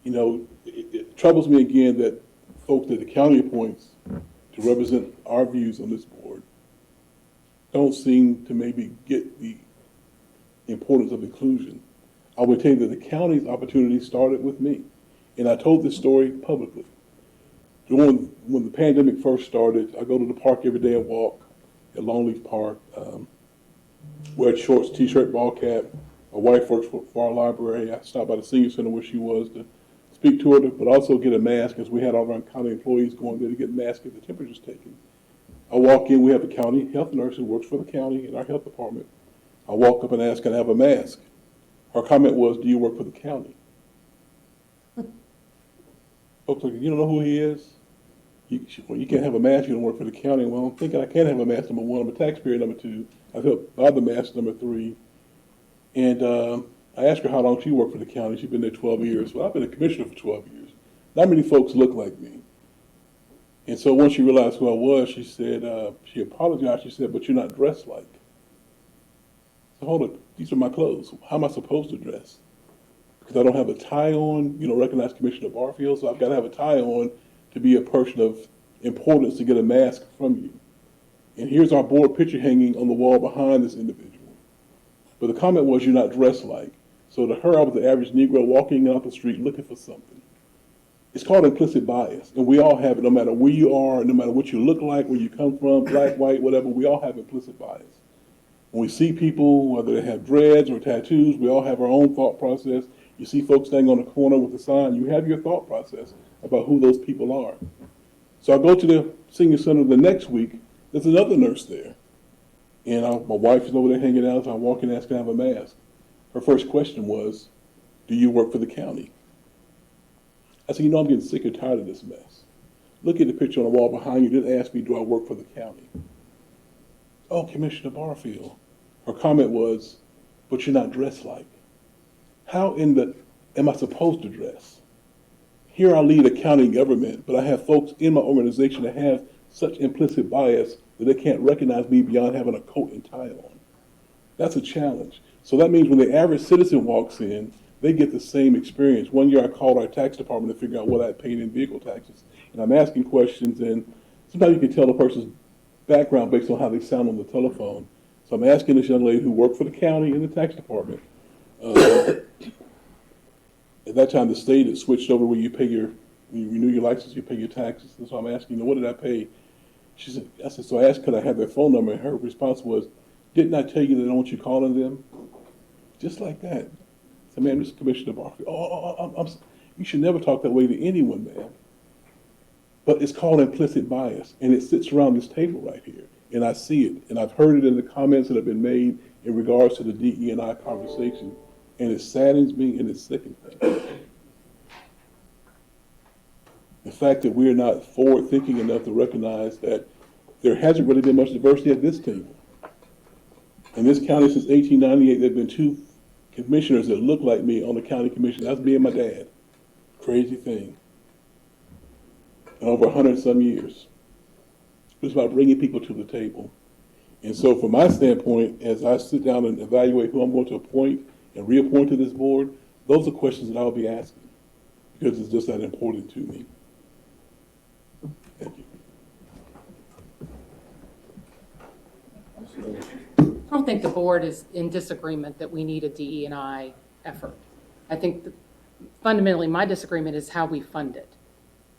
You know, it troubles me again that folks that the county appoints to represent our views on this board don't seem to maybe get the importance of inclusion. I would tell you that the county's opportunity started with me, and I told this story publicly. When the pandemic first started, I go to the park every day and walk at Longleaf Park, wear shorts, t-shirt, ball cap. My wife works for our library. I stopped by the senior center where she was to speak to her, but also get a mask, as we had all of our county employees going there to get masks if the temperature's taken. I walk in, we have a county health nurse who works for the county in our health department. I walk up and ask, can I have a mask? Her comment was, do you work for the county? Folks like, you don't know who he is? You can't have a mask, you don't work for the county. Well, I'm thinking I can't have a mask, number one. I'm a taxpayer, number two. I've helped buy the mask, number three. And I asked her how long she worked for the county. She's been there 12 years. Well, I've been a commissioner for 12 years. Not many folks look like me. And so once she realized who I was, she said, she apologized. She said, but you're not dressed like. So hold it, these are my clothes. How am I supposed to dress? Because I don't have a tie on, recognize Commissioner Barfield, so I've got to have a tie on to be a person of importance to get a mask from you. And here's our board picture hanging on the wall behind this individual. But the comment was, you're not dressed like. So to her, I was the average Negro walking out the street looking for something. It's called implicit bias, and we all have it, no matter where you are, no matter what you look like, where you come from, black, white, whatever, we all have implicit bias. When we see people, whether they have dreads or tattoos, we all have our own thought process. You see folks standing on the corner with a sign, you have your thought process about who those people are. So I go to the senior center the next week, there's another nurse there. And my wife is over there hanging out, so I walk in and ask her to have a mask. Her first question was, do you work for the county? I said, I'm getting sick and tired of this mess. Look at the picture on the wall behind you, didn't ask me, do I work for the county? Oh, Commissioner Barfield. Her comment was, but you're not dressed like. How am I supposed to dress? Here I lead a county government, but I have folks in my organization that have such implicit bias that they can't recognize me beyond having a coat and tie on. That's a challenge. So that means when the average citizen walks in, they get the same experience. One year I called our tax department to figure out what I paid in vehicle taxes. And I'm asking questions, and sometimes you can tell a person's background based on how they sound on the telephone. So I'm asking this young lady who worked for the county in the tax department. At that time, the state had switched over where when you renew your license, you pay your taxes. And so I'm asking her, what did I pay? I said, so I asked, could I have their phone number? And her response was, Didn't I tell you that I don't want you calling them? Just like that. So, ma'am, this is Commissioner Barkley. You should never talk that way to anyone, ma'am. But it's called implicit bias, and it sits around this table right here. And I see it, and I've heard it in the comments that have been made in regards to the DE&I conversation, and it saddens me and it sickens me. The fact that we're not forward-thinking enough to recognize that there hasn't really been much diversity at this table. In this county since 1898, there have been 2 commissioners that look like me on the county commission. That's me and my dad. Crazy thing. And over 100 some years. It's about bringing people to the table. And so from my standpoint, as I sit down and evaluate who I'm going to appoint and reappoint to this board, those are questions that I'll be asking because it's just that important to me. Thank you. I don't think the board is in disagreement that we need a DE&I effort. I think fundamentally my disagreement is how we fund it.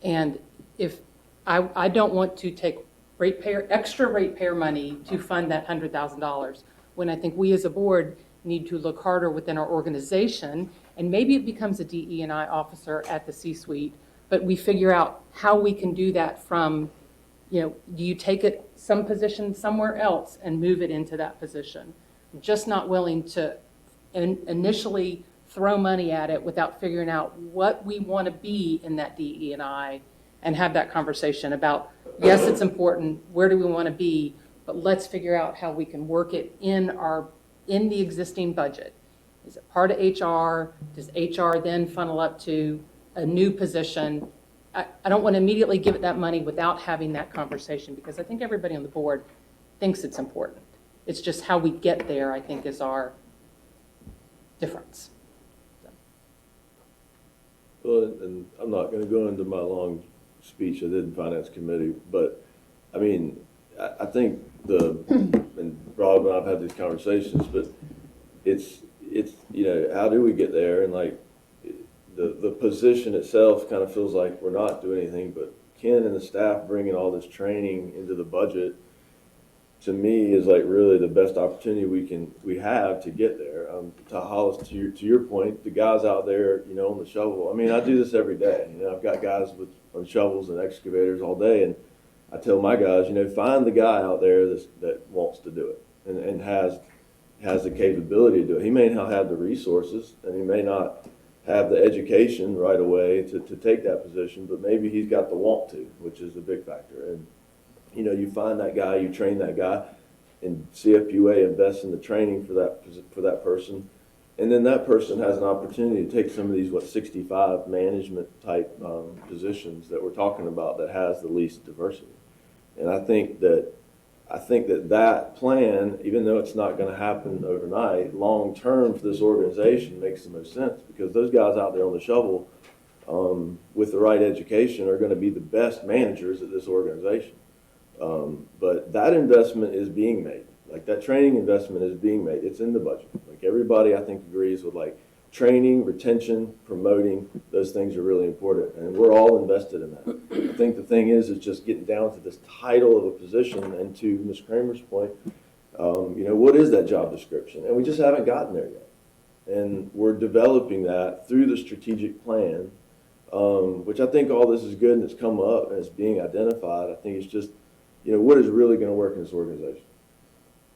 And if I don't want to take extra ratepayer money to fund that $100,000, when I think we as a board need to look harder within our organization, and maybe it becomes a DE&I officer at the C-suite, but we figure out how we can do that from, do you take it some position somewhere else and move it into that position? I'm just not willing to initially throw money at it without figuring out what we want to be in that DE&I and have that conversation about, yes, it's important, where do we want to be, but let's figure out how we can work it in the existing budget. Is it part of HR? Does HR then funnel up to a new position? I don't want to immediately give it that money without having that conversation because I think everybody on the board thinks it's important. It's just how we get there, I think, is our difference. Well, and I'm not going to go into my long speech I did in Finance Committee, but I mean, I think and Rob and I've had these conversations, but it's how do we get there? And like the position itself kind of feels like we're not doing anything, but Ken and the staff bringing all this training into the budget, to me, is like really the best opportunity we have to get there. To Hollis, to your point, the guys out there, on the shovel. I mean, I do this every day. I've got guys on shovels and excavators all day, and I tell my guys, find the guy out there that wants to do it and has the capability to do it. He may not have the resources, and he may not have the education right away to take that position, but maybe he's got the want to, which is a big factor. And you find that guy, you train that guy, and CFPUA invests in the training for that person, and then that person has an opportunity to take some of these 65 management type positions that we're talking about that has the least diversity. And I think that plan, even though it's not going to happen overnight, long term for this organization makes the most sense because those guys out there on the shovel with the right education are going to be the best managers at this organization. But that investment is being made. Like that training investment is being made. It's in the budget. Like everybody, I think, agrees with like training, retention, promoting. Those things are really important, and we're all invested in that. I think the thing is just getting down to this title of a position, and to Ms. Kramer's point, what is that job description? And we just haven't gotten there yet. And we're developing that through the strategic plan, which I think all this is good and it's come up and it's being identified. I think it's just, what is really going to work in this organization?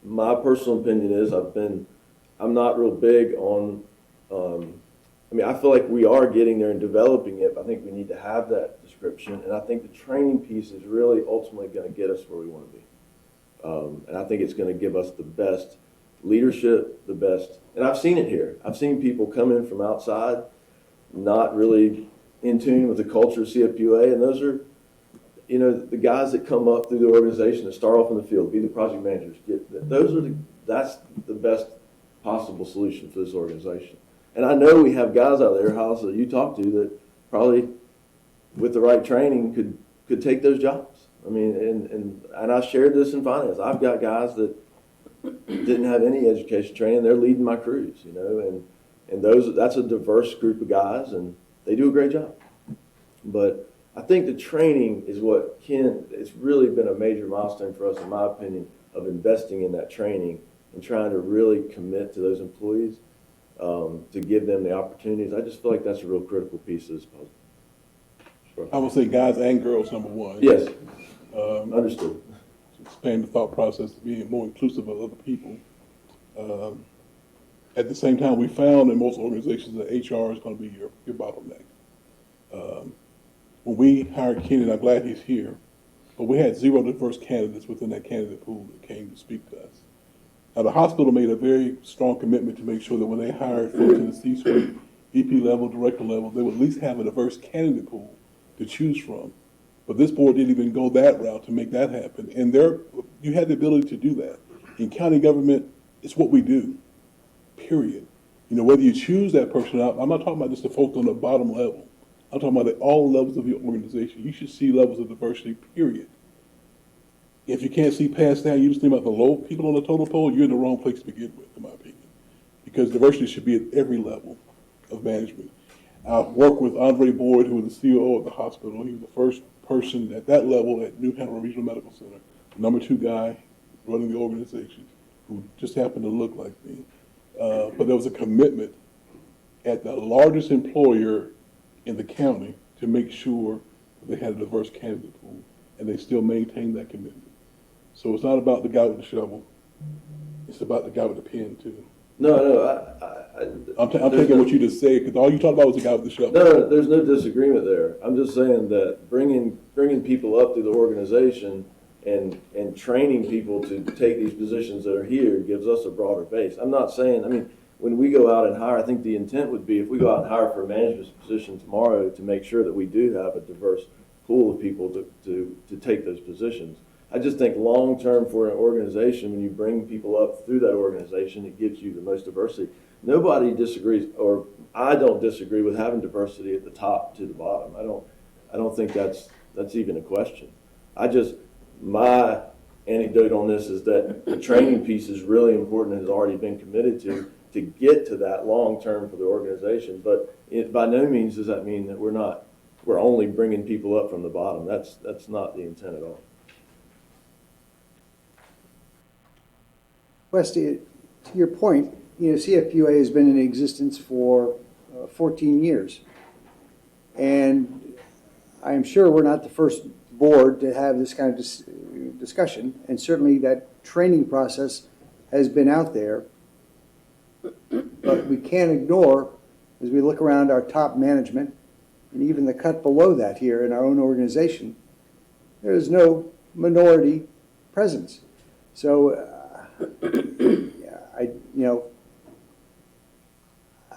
My personal opinion is I'm not real big on, I feel like we are getting there and developing it, but I think we need to have that description. And I think the training piece is really ultimately going to get us where we want to be. And I think it's going to give us the best leadership, the best, and I've seen it here. I've seen people come in from outside, not really in tune with the culture of CFPUA, and those are, the guys that come up through the organization that start off in the field, be the project managers, that's the best possible solution for this organization. And I know we have guys out there, House, that you talk to that probably with the right training could take those jobs. I mean, and I shared this in finance. I've got guys that didn't have any education training. They're leading my crews, and that's a diverse group of guys, and they do a great job. But I think the training is it's really been a major milestone for us, in my opinion, of investing in that training and trying to really commit to those employees, to give them the opportunities. I just feel like that's a real critical piece of this puzzle. I would say guys and girls, number one. Yes, understood. Expand the thought process to being more inclusive of other people. At the same time, we found in most organizations that HR is going to be your bottleneck. When we hired Kenny, and I'm glad he's here, but we had 0 diverse candidates within that candidate pool that came to speak to us. Now, the hospital made a very strong commitment to make sure that when they hired folks in the C-suite, VP level, director level, they would at least have a diverse candidate pool to choose from. But this board didn't even go that route to make that happen. And you had the ability to do that. In county government, it's what we do, period. You know, whether you choose that person out, I'm not talking about just the folks on the bottom level. I'm talking about at all levels of your organization. You should see levels of diversity, period. If you can't see past that, you just think about the low people on the total poll, you're in the wrong place to begin with, in my opinion. Because diversity should be at every level of management. I've worked with Andre Boyd, who was the COO of the hospital. He was the first person at that level at New Hanover Regional Medical Center, the number 2 guy running the organization, who just happened to look like me. But there was a commitment at the largest employer in the county to make sure they had a diverse candidate pool, and they still maintain that commitment. So it's not about the guy with the shovel. It's about the guy with the pen, too. No, I'm taking what you just said, because all you talked about was the guy with the shovel. No, there's no disagreement there. I'm just saying that bringing people up through the organization and training people to take these positions that are here gives us a broader base. I'm not saying, I mean, when we go out and hire, I think the intent would be if we go out and hire for a management position tomorrow to make sure that we do have a diverse pool of people to take those positions. I just think long-term for an organization, when you bring people up through that organization, it gives you the most diversity. Nobody disagrees, or I don't disagree with having diversity at the top to the bottom. I don't think that's even a question. My anecdote on this is that the training piece is really important and has already been committed to get to that long-term for the organization. But by no means does that mean that we're only bringing people up from the bottom. That's not the intent at all. Westy, to your point, you know, CFPUA has been in existence for 14 years. And I'm sure we're not the first board to have this kind of discussion. And certainly that training process has been out there. But we can't ignore, as we look around our top management, and even the cut below that here in our own organization, there is no minority presence. So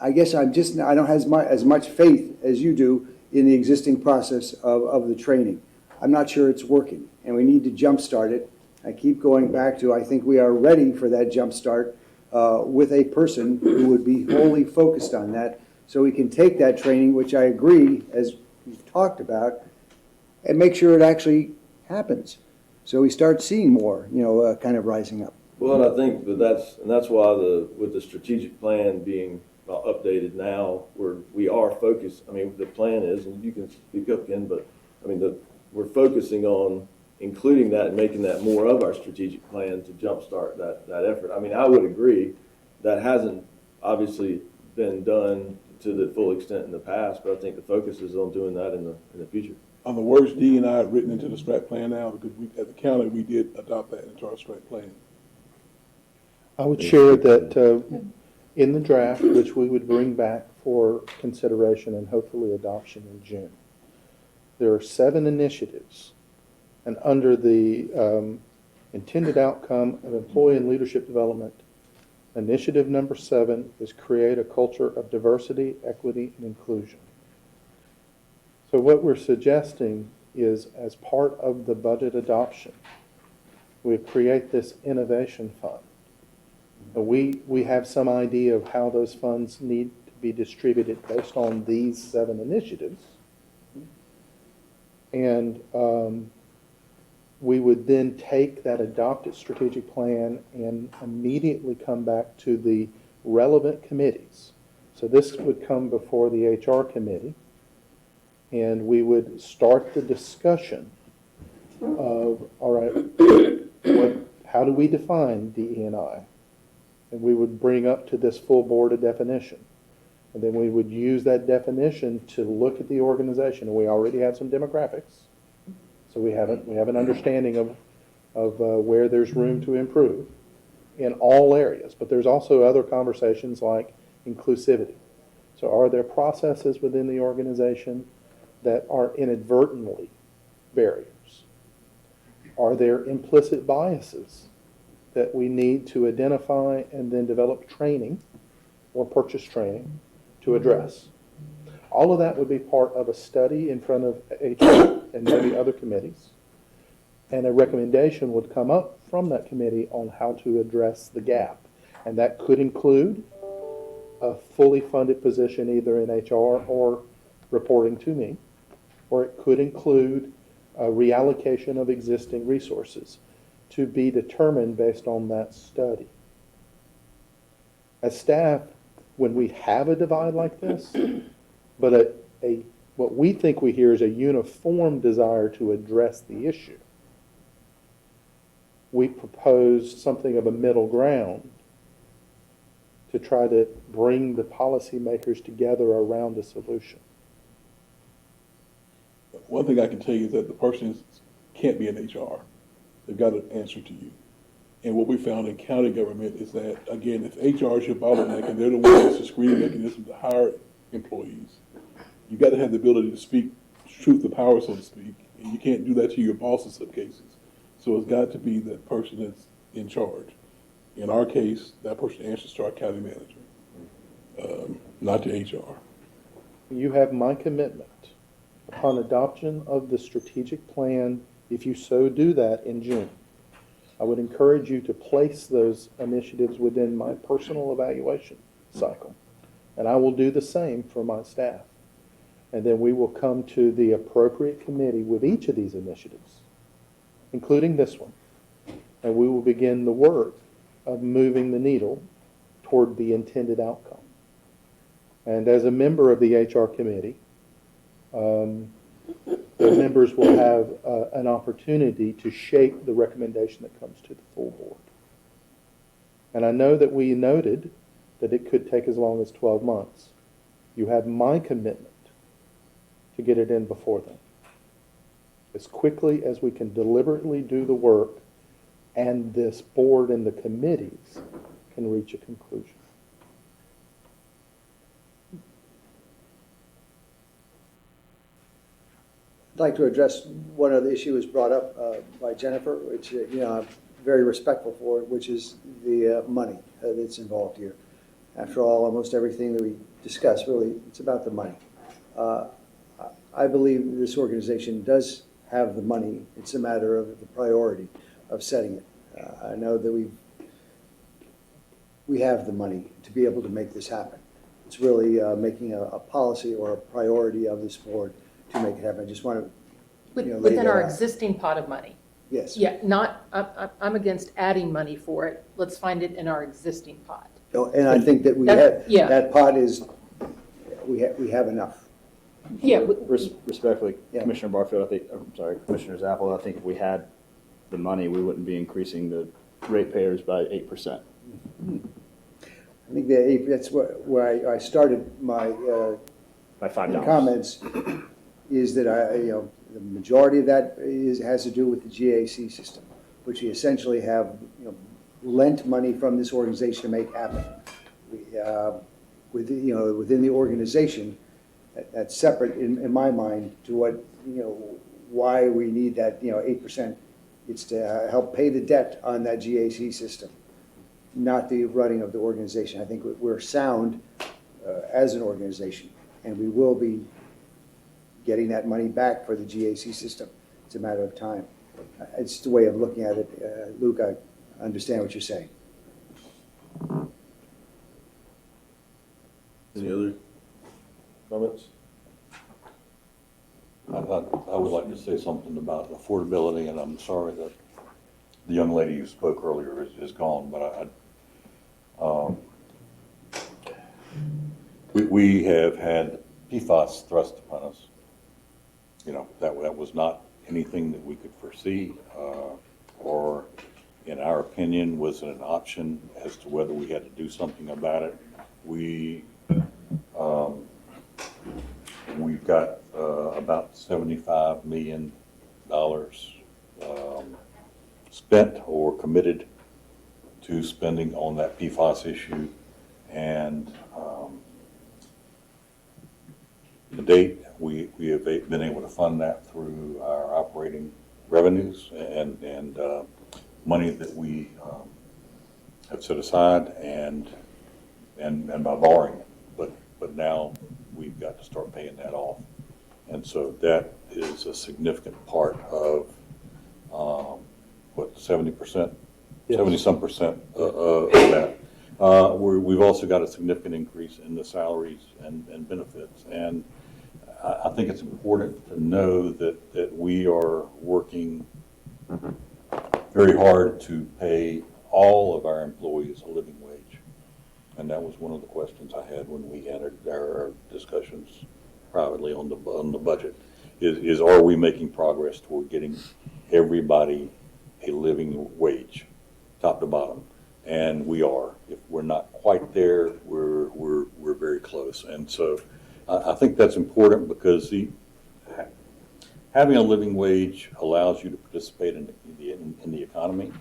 I guess I don't have as much faith as you do in the existing process of the training. I'm not sure it's working, and we need to jumpstart it. I keep going back to I think we are ready for that jumpstart with a person who would be wholly focused on that, so we can take that training, which I agree, as we've talked about, and make sure it actually happens. So we start seeing more, kind of rising up. Well, and I think that's why with the strategic plan being updated now, we are focused. I mean, the plan is, and you can speak up again, but I mean, we're focusing on including that and making that more of our strategic plan to jumpstart that effort. I mean, I would agree that hasn't obviously been done to the full extent in the past, but I think the focus is on doing that in the future. On the words D&I written into the strat plan now, because at the county we did adopt that into our strat plan. I would share that in the draft, which we would bring back for consideration and hopefully adoption in June, there are 7 initiatives. And under the intended outcome of employee and leadership development, initiative number 7 is create a culture of diversity, equity, and inclusion. So what we're suggesting is, as part of the budget adoption, we create this innovation fund. And we have some idea of how those funds need to be distributed based on these 7 initiatives. And we would then take that adopted strategic plan and immediately come back to the relevant committees. So this would come before the HR committee, and we would start the discussion of, all right, how do we define DE&I? And we would bring up to this full board a definition. And then we would use that definition to look at the organization. And we already have some demographics. So we have an understanding of where there's room to improve in all areas. But there's also other conversations like inclusivity. So are there processes within the organization that are inadvertently barriers? Are there implicit biases that we need to identify and then develop training or purchase training to address? All of that would be part of a study in front of HR and maybe other committees. And a recommendation would come up from that committee on how to address the gap. And that could include a fully funded position either in HR or reporting to me, or it could include a reallocation of existing resources to be determined based on that study. As staff, when we have a divide like this, but what we think we hear is a uniform desire to address the issue, we propose something of a middle ground to try to bring the policymakers together around a solution. One thing I can tell you is that the person can't be in HR. They've got to answer to you. And what we found in county government is that, again, if HR is your bottleneck and they're the ones that's the screening mechanism to hire employees, you got to have the ability to speak truth to power, so to speak. And you can't do that to your boss in some cases. So it's got to be that person that's in charge. In our case, that person answers to our county manager, not to HR. You have my commitment upon adoption of the strategic plan, if you so do that in June. I would encourage you to place those initiatives within my personal evaluation cycle. And I will do the same for my staff. And then we will come to the appropriate committee with each of these initiatives, including this one. And we will begin the work of moving the needle toward the intended outcome. And as a member of the HR committee, the members will have an opportunity to shape the recommendation that comes to the full board. And I know that we noted that it could take as long as 12 months. You have my commitment to get it in before then, as quickly as we can deliberately do the work and this board and the committees can reach a conclusion. I'd like to address one other issue was brought up by Jennifer, which I'm very respectful for, which is the money that's involved here. After all, almost everything that we discuss, really, it's about the money. I believe this organization does have the money. It's a matter of the priority of setting it. I know that we have the money to be able to make this happen. It's really making a policy or a priority of this board to make it happen. I just want to, Within our existing pot of money. Yes. Yeah, I'm against adding money for it. Let's find it in our existing pot. And I think that that pot is, we have enough. Yeah. Respectfully, Yeah. Commissioner Barfield, Commissioner Zappel, I think if we had the money, we wouldn't be increasing the ratepayers by 8%. I think that's where I started my By $5. comments, is that the majority of that has to do with the GAC system, which we essentially have lent money from this organization to make happen. Within the organization, that's separate in my mind to what why we need that 8%. It's to help pay the debt on that GAC system, not the running of the organization. I think we're sound as an organization, and we will be getting that money back for the GAC system. It's a matter of time. It's the way of looking at it. Luke, I understand what you're saying. Any other comments? I would like to say something about affordability, and I'm sorry that the young lady who spoke earlier is gone, but we have had PFAS thrust upon us. That was not anything that we could foresee or in our opinion, was an option as to whether we had to do something about it. We've got about $75 million spent or committed to spending on that PFAS issue. And to date, we have been able to fund that through our operating revenues and money that we have set aside and by borrowing it. But now we've got to start paying that off. And so that is a significant part of, 70%? Yes. 70-some percent of that. We've also got a significant increase in the salaries and benefits. And I think it's important to know that we are working very hard to pay all of our employees a living wage. And that was one of the questions I had when we had our discussions privately on the budget, is are we making progress toward getting everybody a living wage, top to bottom? And we are. If we're not quite there, we're very close. And so I think that's important because having a living wage allows you to participate in the economy.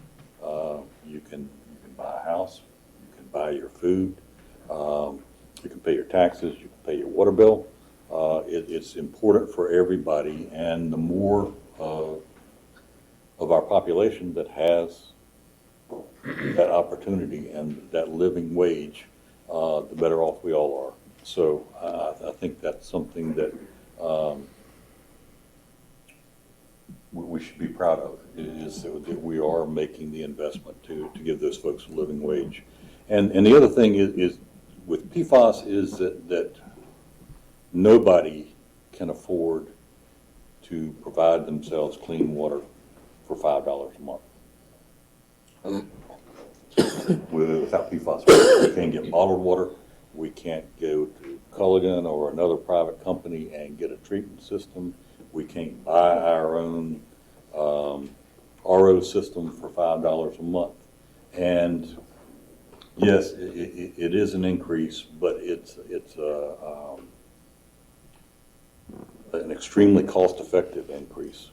You can buy a house, you can buy your food, you can pay your taxes, you can pay your water bill. It's important for everybody, and the more of our population that has that opportunity and that living wage, the better off we all are. So I think that's something that we should be proud of, is that we are making the investment to give those folks a living wage. And the other thing is with PFAS is that nobody can afford to provide themselves clean water for $5 a month. Without PFAS, we can't get bottled water. We can't go to Culligan or another private company and get a treatment system. We can't buy our own RO system for $5 a month. And yes, it is an increase, but it's an extremely cost-effective increase.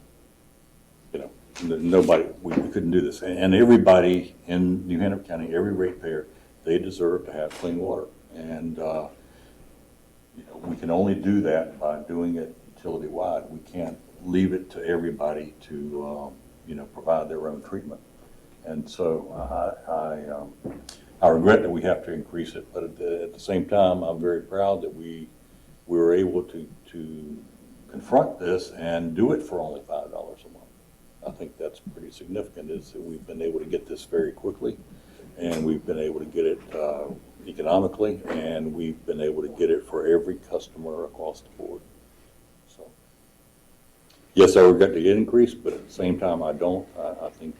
You know, nobody, we couldn't do this. And everybody in New Hanover County, every ratepayer, they deserve to have clean water. And you know, we can only do that by doing it utility-wide. We can't leave it to everybody to you know, provide their own treatment. And so I regret that we have to increase it, but at the same time, I'm very proud that we were able to confront this and do it for only $5 a month. I think that's pretty significant, is that we've been able to get this very quickly, and we've been able to get it economically, and we've been able to get it for every customer across the board. So, yes, I regret the increase, but at the same time, I don't. I think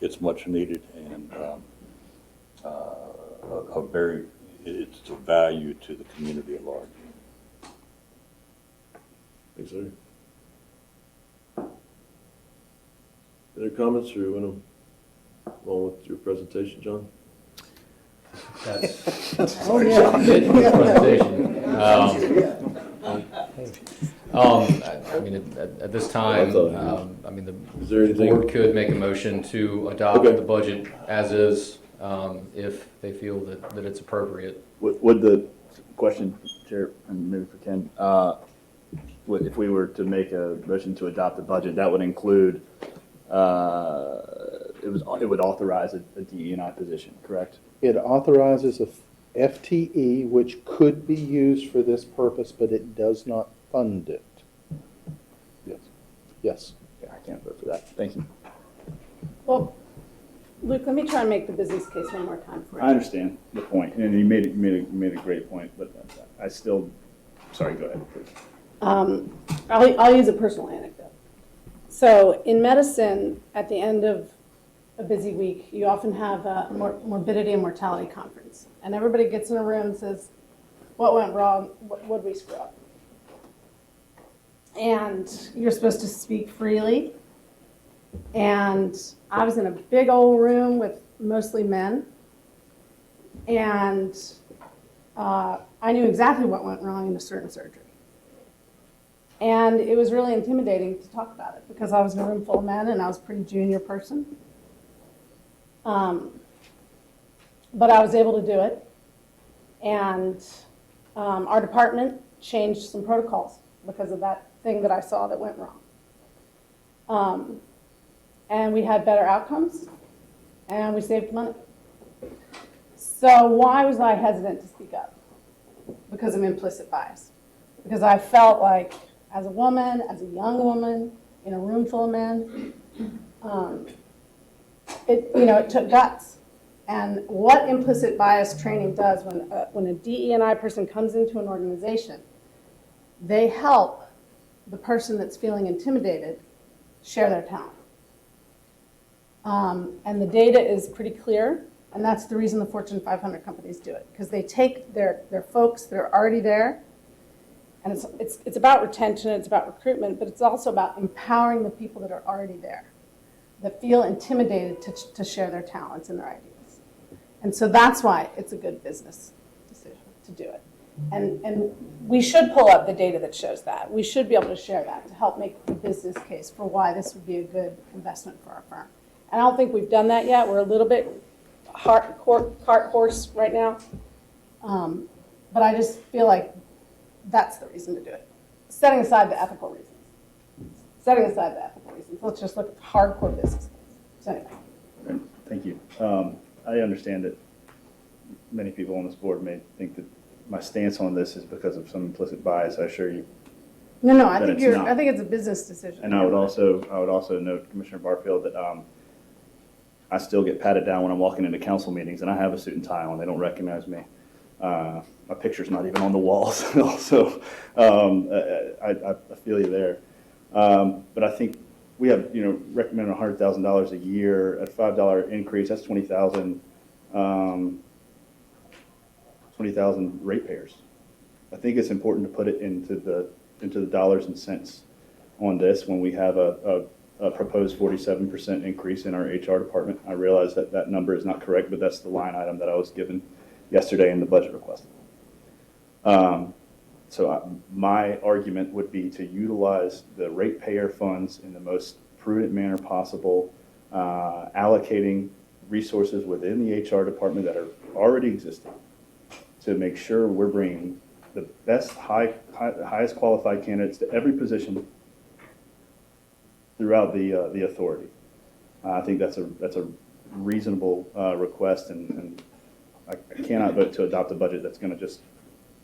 it's much needed, and it's a value to the community at large. Thanks, sir. Any comments, or you want to go on with your presentation, John? That's Oh, yeah. presentation. I mean, at this time, I mean, Is there the anything? board could make a motion to adopt Okay. the budget as is, if they feel that it's appropriate. Would the question, Chair, and maybe for Ken, if we were to make a motion to adopt the budget, that would include, it would authorize a DE&I position, correct? It authorizes a FTE, which could be used for this purpose, but it does not fund it. Yes. Yes. Yeah, I can't vote for that. Thank you. Well, Luke, let me try and make the business case one more time for you. I understand the point, and you made a great point, but I still, sorry, go ahead, please. I'll use a personal anecdote. So in medicine, at the end of a busy week, you often have a morbidity and mortality conference. And everybody gets in a room and says, what went wrong? What did we screw up? And you're supposed to speak freely And I was in a big old room with mostly men. And I knew exactly what went wrong in a certain surgery. And it was really intimidating to talk about it because I was in a room full of men and I was a pretty junior person. But I was able to do it. And our department changed some protocols because of that thing that I saw that went wrong. And we had better outcomes, and we saved money. So why was I hesitant to speak up? Because of implicit bias. Because I felt like, as a woman, as a young woman, in a room full of men, it took guts. And what implicit bias training does when a DE&I person comes into an organization, they help the person that's feeling intimidated share their talent. And the data is pretty clear, and that's the reason the Fortune 500 companies do it, because they take their folks that are already there, and it's about retention, it's about recruitment, but it's also about empowering the people that are already there, that feel intimidated to share their talents and their ideas. And so that's why it's a good business decision to do it. And we should pull up the data that shows that. We should be able to share that to help make the business case for why this would be a good investment for our firm. And I don't think we've done that yet. We're a little bit cart horse right now. But I just feel like that's the reason to do it. Setting aside the ethical reasons. Let's just look at the hardcore business case. So anyway. Okay, thank you. I understand that many people on this board may think that my stance on this is because of some implicit bias. I assure you. No, I think it's not. I think it's a business decision. And I would also note, Commissioner Barfield, that I still get patted down when I'm walking into council meetings, and I have a suit and tie on. They don't recognize me. My picture's not even on the walls. So I feel you there. But I think we have, recommended $100,000 a year at $5 increase. That's 20,000 ratepayers. I think it's important to put it into the dollars and cents on this when we have a proposed 47% increase in our HR department. I realize that number is not correct, but that's the line item that I was given yesterday in the budget request. My argument would be to utilize the ratepayer funds in the most prudent manner possible, allocating resources within the HR department that are already existing to make sure we're bringing the best, highest qualified candidates to every position throughout the authority. I think that's a reasonable request, and I cannot vote to adopt a budget that's going to just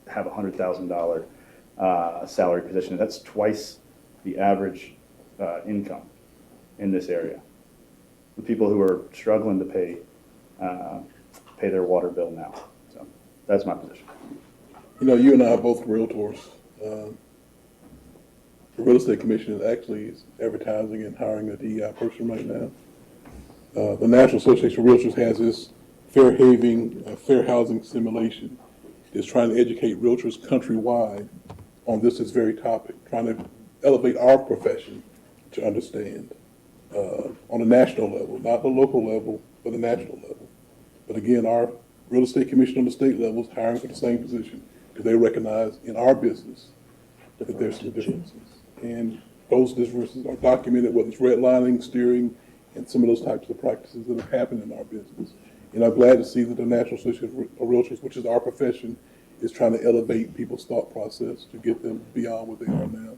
have a $100,000 salary position. That's twice the average income in this area. The people who are struggling to pay their water bill now. So that's my position. You and I are both realtors. The Real Estate Commission actually is advertising and hiring a DEI person right now. The National Association of Realtors has this fair housing simulation. It's trying to educate realtors countrywide on this very topic, trying to elevate our profession to understand on a national level, not the local level, but the national level. But again, our Real Estate Commission on the state level is hiring for the same position because they recognize in our business that there's some differences. And those differences are documented, whether it's redlining, steering, and some of those types of practices that have happened in our business. And I'm glad to see that the National Association of Realtors, which is our profession, is trying to elevate people's thought process to get them beyond what they are now.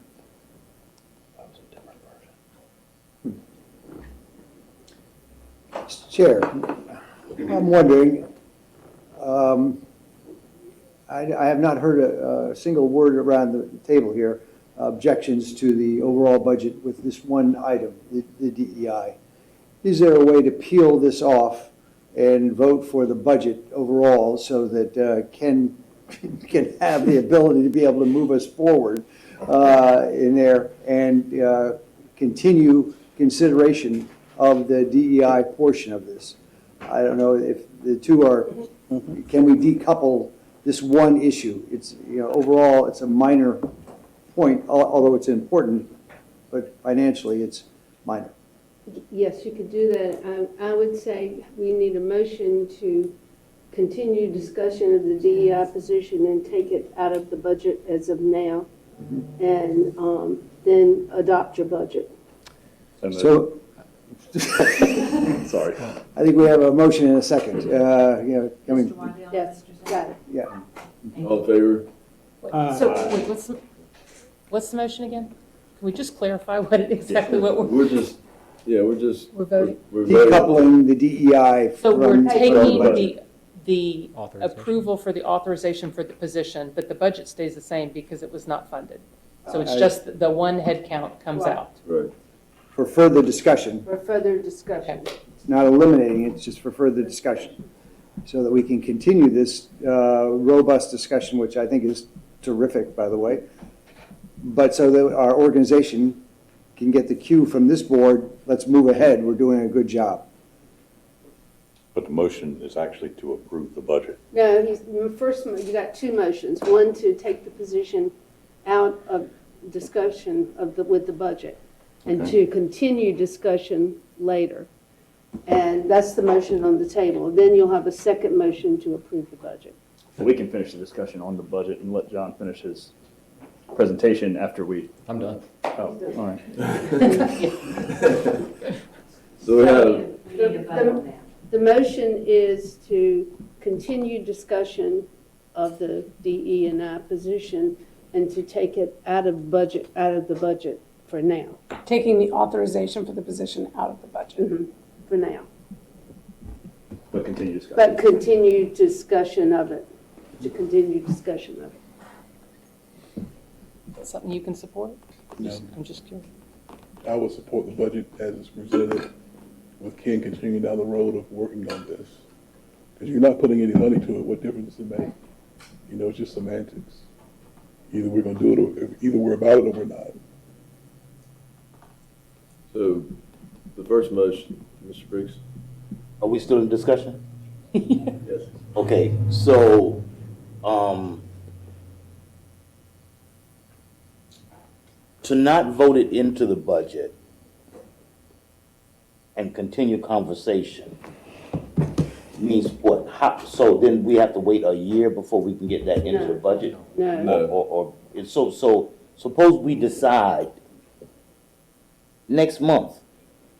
Mr. Chair, I'm wondering, I have not heard a single word around the table here, objections to the overall budget with this one item, the DEI. Is there a way to peel this off and vote for the budget overall so that Ken can have the ability to be able to move us forward in there and continue consideration of the DEI portion of this? I don't know if the two are, can we decouple this one issue? It's, overall, it's a minor point, although it's important, but financially it's minor. Yes, you could do that. I would say we need a motion to continue discussion of the DEI position and take it out of the budget as of now, and then adopt your budget. So, Sorry. I think we have a motion and a second. I mean, Yes, got it. yeah. All in favor? So, wait, what's the motion again? Can we just clarify exactly what we're? We're just We're voting? we're voting. Decoupling the DEI So from. we're taking budget. the Authorization. approval for the authorization for the position, but the budget stays the same because it was not funded. So it's I- just the one head count comes Right. out. Right. For further discussion, For further discussion. it's not eliminating it, it's just for further discussion. So that we can continue this robust discussion, which I think is terrific, by the way. But so that our organization can get the cue from this board, let's move ahead, we're doing a good job. But the motion is actually to approve the budget. No, first, you got two motions. One, to take the position out of discussion with the budget, and to continue discussion later. And that's the motion on the table. Then you'll have a second motion to approve the budget. We can finish the discussion on the budget and let John finish his presentation after we. I'm done. Oh, all right. So we have, The motion is to continue discussion of the DE&I position and to take it out of the budget for now, Taking the authorization for the position out of the budget. for now. But continue discussion. But continue discussion of it, to continue discussion of it. Something you can support? No. I'm just curious. I would support the budget as it's presented, with Ken continuing down the road of working on this. Because you're not putting any money to it, what difference does it make? It's just semantics. Either we're gonna do it, or either we're about it or we're not. so the first motion, Mr. Briggs? Are we still in discussion? Yes. Okay, so, to not vote it into the budget and continue conversation means what? So then we have to wait a year before we can get that into the budget? No. No. Or so suppose we decide next month,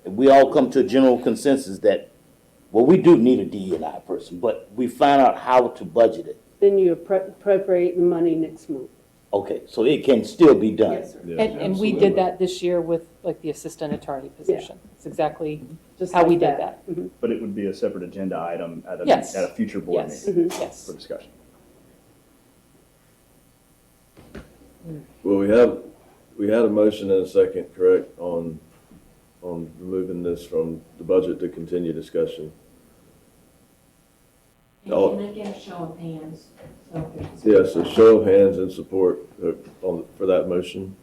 if we all come to a general consensus that, well, we do need a DE&I person, but we find out how to budget it. Then you appropriate the money next month. Okay, so it can still be done. Yes, sir. Yeah, And we absolutely. did that this year with like the assistant attorney position. It's exactly Just how like we did that. But it would be a separate agenda item at Yes. a future board Yes, meeting yes. for discussion. Well, we had a motion and a second, correct, on removing this from the budget to continue discussion. And can I get a show of hands? Yes, a show of hands in support for that motion.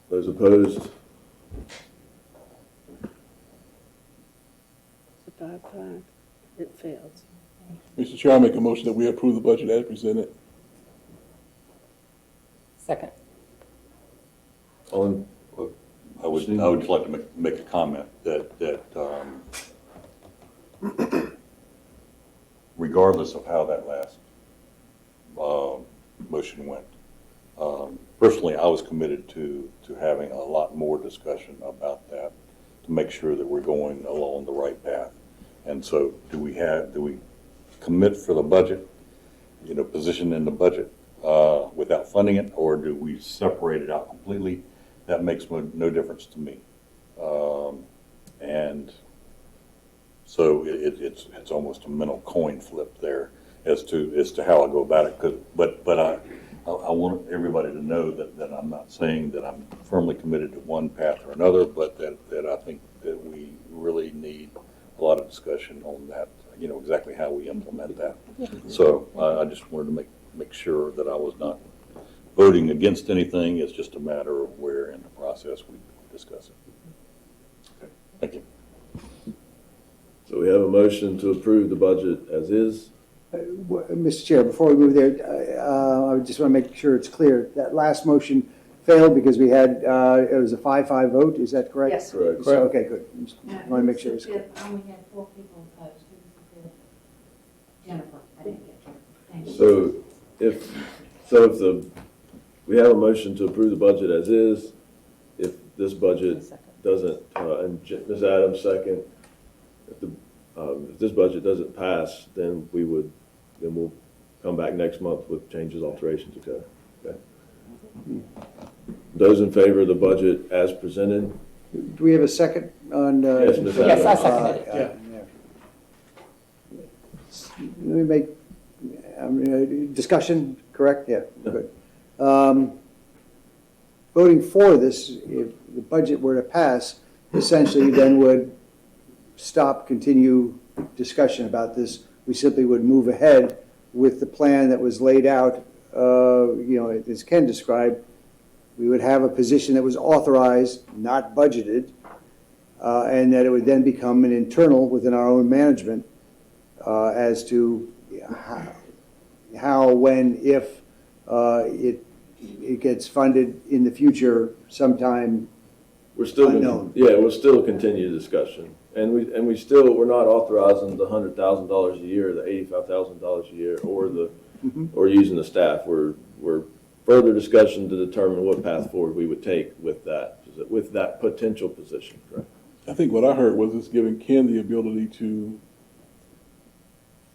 Those opposed? It's a 5-5. It fails. Mr. Chair, I make a motion that we approve the budget as presented. Second. I would just like to make a comment that regardless of how that last motion went, personally, I was committed to having a lot more discussion about that to make sure that we're going along the right path. And so do we commit for the budget, position in the budget without funding it, or do we separate it out completely? That makes no difference to me. And so it's almost a mental coin flip there as to how I go about it. But I want everybody to know that I'm not saying that I'm firmly committed to one path or another, but that I think that we really need a lot of discussion on that, exactly how we implement that. So I just wanted to make sure that I was not voting against anything. It's just a matter of where in the process we discuss it. Okay. Thank you. So we have a motion to approve the budget as is. Mr. Chair, before we move there, I just want to make sure it's clear. That last motion failed because we had, it was a 5-5 vote, is that correct? Yes. Correct. So, okay, good. Want to make sure it's I only had 4 people opposed. Who was the fifth? Jennifer. I didn't get Jennifer. Thank you. So if we have a motion to approve the budget as is, if this budget doesn't, and Ms. Adams second, if this budget doesn't pass, then we'll come back next month with changes, alterations, et cetera. Okay? Those in favor of the budget as presented? Do we have a second on? Yes, Ms. Yes, I Adams. second it. Let me make, discussion, correct? Yeah, good. Voting for this, if the budget were to pass, essentially then would stop, continue discussion about this. We simply would move ahead with the plan that was laid out, as Ken described. We would have a position that was authorized, not budgeted, and that it would then become an internal within our own management as to how, when, if it gets funded in the future sometime unknown. We'll still continue discussion. And we're not authorizing the $100,000 a year, the $85,000 a year, or using the staff. We're further discussion to determine what path forward we would take with that potential position, correct? I think what I heard was it's giving Ken the ability to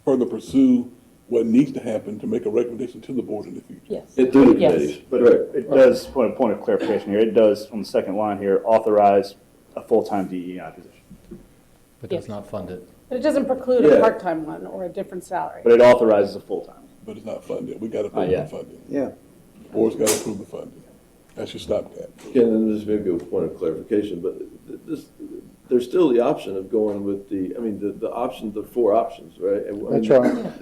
further pursue what needs to happen to make a recommendation to the board in the future. Yes. Through the Yes. committees. But Correct. it does, point of clarification here, it does, on the second line here, authorize a full-time DEI position. But does not fund it. But it doesn't preclude a part-time one or a different salary. But it authorizes a full-time. But it's not funded. We got to approve the funding. Yeah. Board's got to approve the funding. That's your stopgap. Ken, this may be a point of clarification, but there's still the option of going with the 4 options, right? That's right.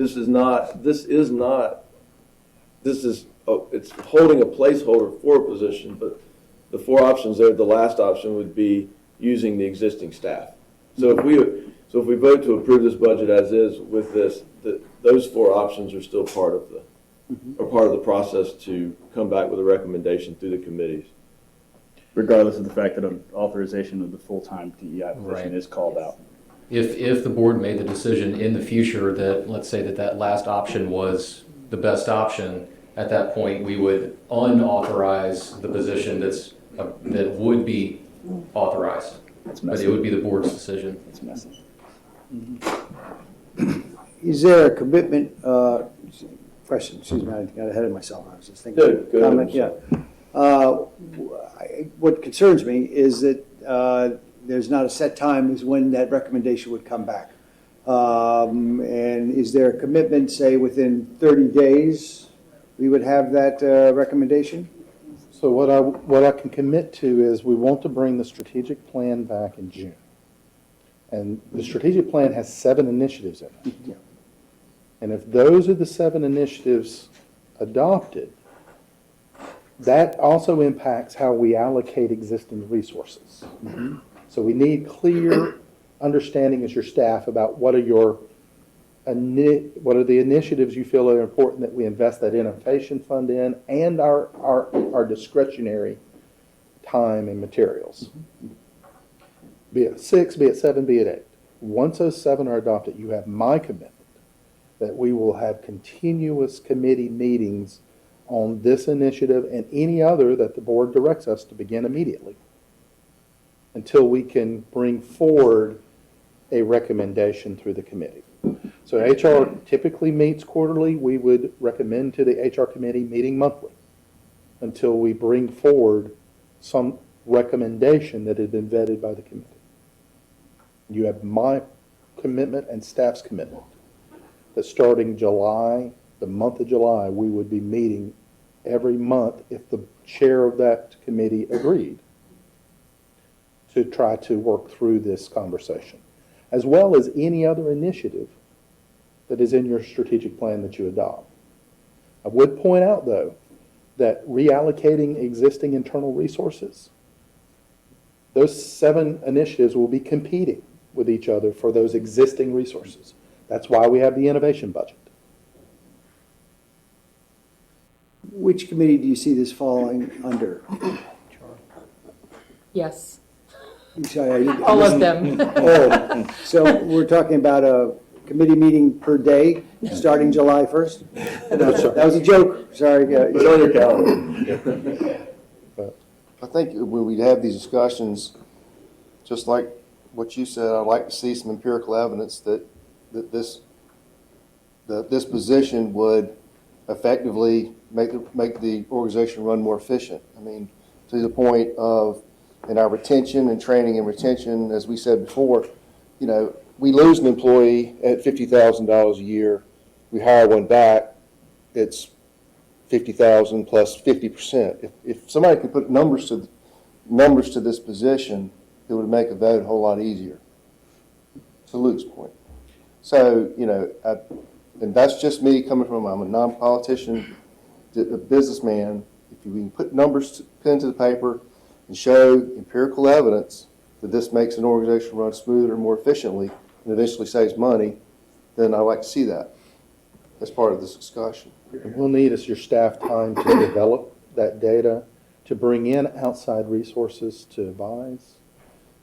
It's holding a placeholder for a position, but the 4 options there, the last option would be using the existing staff. So if we vote to approve this budget as is with this, those 4 options are still part of the process to come back with a recommendation through the committees. Regardless of the fact that an authorization of the full-time DEI position Right. is called out. If the board made the decision in the future that, let's say that last option was the best option, at that point, we would unauthorize the position that would be authorized. That's But messy. it would be the board's decision. It's messy. Is there a commitment, question, excuse me, I got ahead of myself, I was just thinking. Good, go ahead. Comment, yeah. What concerns me is that there's not a set time as when that recommendation would come back. And is there a commitment, say, within 30 days, we would have that recommendation? So what I can commit to is we want to bring the strategic plan back in June. And the strategic plan has 7 initiatives in it. Yeah. And if those are the 7 initiatives adopted, that also impacts how we allocate existing resources. So we need clear understanding as your staff about what are the initiatives you feel are important that we invest that innovation fund in, and our discretionary time and materials. Be it 6, be it 7, be it 8. Once those 7 are adopted, you have my commitment that we will have continuous committee meetings on this initiative and any other that the board directs us to begin immediately until we can bring forward a recommendation through the committee. So HR typically meets quarterly. We would recommend to the HR committee meeting monthly until we bring forward some recommendation that has been vetted by the committee. You have my commitment and staff's commitment that starting July, the month of July, we would be meeting every month if the chair of that committee agreed to try to work through this conversation, as well as any other initiative that is in your strategic plan that you adopt. I would point out, though, that reallocating existing internal resources, those 7 initiatives will be competing with each other for those existing resources. That's why we have the innovation budget. which committee do you see this falling under? Yes, Sorry, I didn't- all of them. Oh, so we're talking about a committee meeting per day, starting July 1st? That was a joke, sorry. Put it on your calendar. I think when we have these discussions, just like what you said, I'd like to see some empirical evidence that this position would effectively make the organization run more efficient. I mean, to the point of, in our retention and training and retention, as we said before, you know, we lose an employee at $50,000 a year. We hire one back, it's 50,000 plus 50%. If somebody could put numbers to this position, it would make a vote a whole lot easier. To Luke's point. So, you know, and that's just me coming from, I'm a non-politician, a businessman. If we can put numbers, pen to the paper, and show empirical evidence that this makes an organization run smoother and more efficiently and eventually saves money, then I like to see that as part of this discussion. And we'll need as your staff time to develop that data, to bring in outside resources to advise.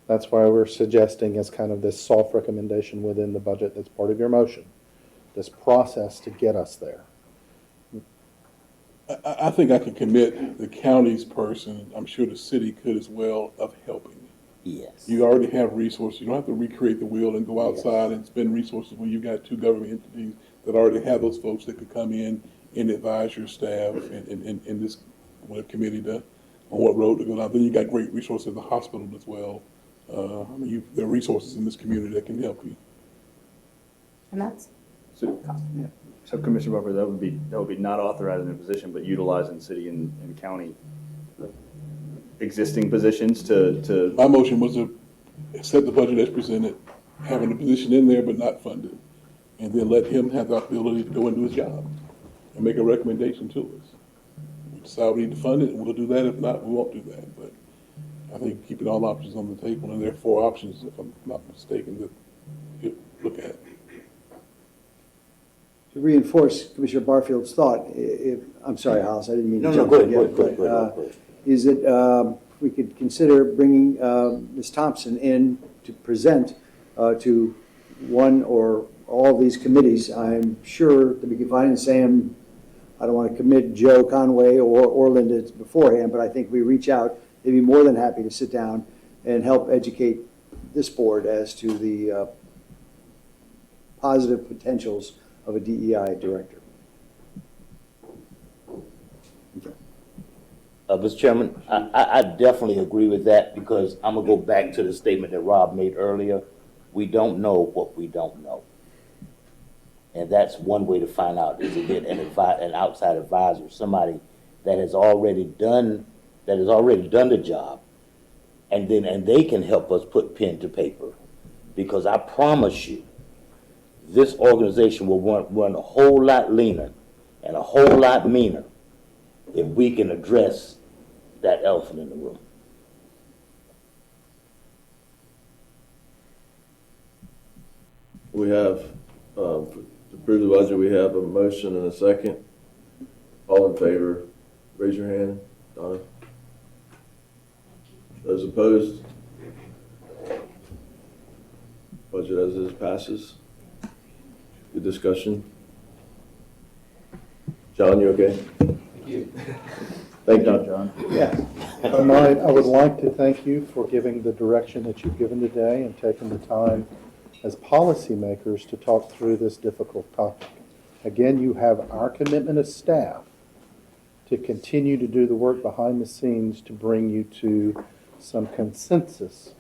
That's why we're suggesting as kind of this soft recommendation within the budget that's part of your motion, this process to get us there. I think I could commit the county's person, I'm sure the city could as well, of helping. Yes. You already have resources. You don't have to recreate the wheel and go outside and spend resources when you've got two government entities that already have those folks that could come in and advise your staff and this committee on what road to go down. Then you got great resources at the hospital as well. I mean, there are resources in this community that can help you. And that's, So Commissioner Buffer, that would be not authorizing a position, but utilizing city and county existing positions to. My motion was to accept the budget as presented, having the position in there but not funded, and then let him have the ability to go and do his job and make a recommendation to us. We decide we need to fund it, and we'll do that. If not, we won't do that. But I think keeping all options on the table, and there are 4 options, if I'm not mistaken, that you look at. To reinforce Commissioner Barfield's thought, I'm sorry, Hollis, I didn't mean to No, jump go in. ahead, go ahead. Is that we could consider bringing Ms. Thompson in to present to one or all these committees. I'm sure that we can find Sam, I don't want to commit Joe Conway or Linda beforehand, but I think we reach out, they'd be more than happy to sit down and help educate this board as to the positive potentials of a DEI director. Mr. Chairman, I definitely agree with that because I'm going to go back to the statement that Rob made earlier. We don't know what we don't know. And that's one way to find out is to get an outside advisor, somebody that has already done the job, and they can help us put pen to paper. Because I promise you, this organization will run a whole lot leaner and a whole lot meaner if we can address that elephant in the room. We have, to approve the budget, we have a motion and a second. All in favor, raise your hand. Donna? Those opposed? Budget as is passes. Good discussion. John, you okay? Thank you. Thank you. John. Yeah. I would like to thank you for giving the direction that you've given today and taking the time as policymakers to talk through this difficult topic. Again, you have our commitment as staff to continue to do the work behind the scenes to bring you to some consensus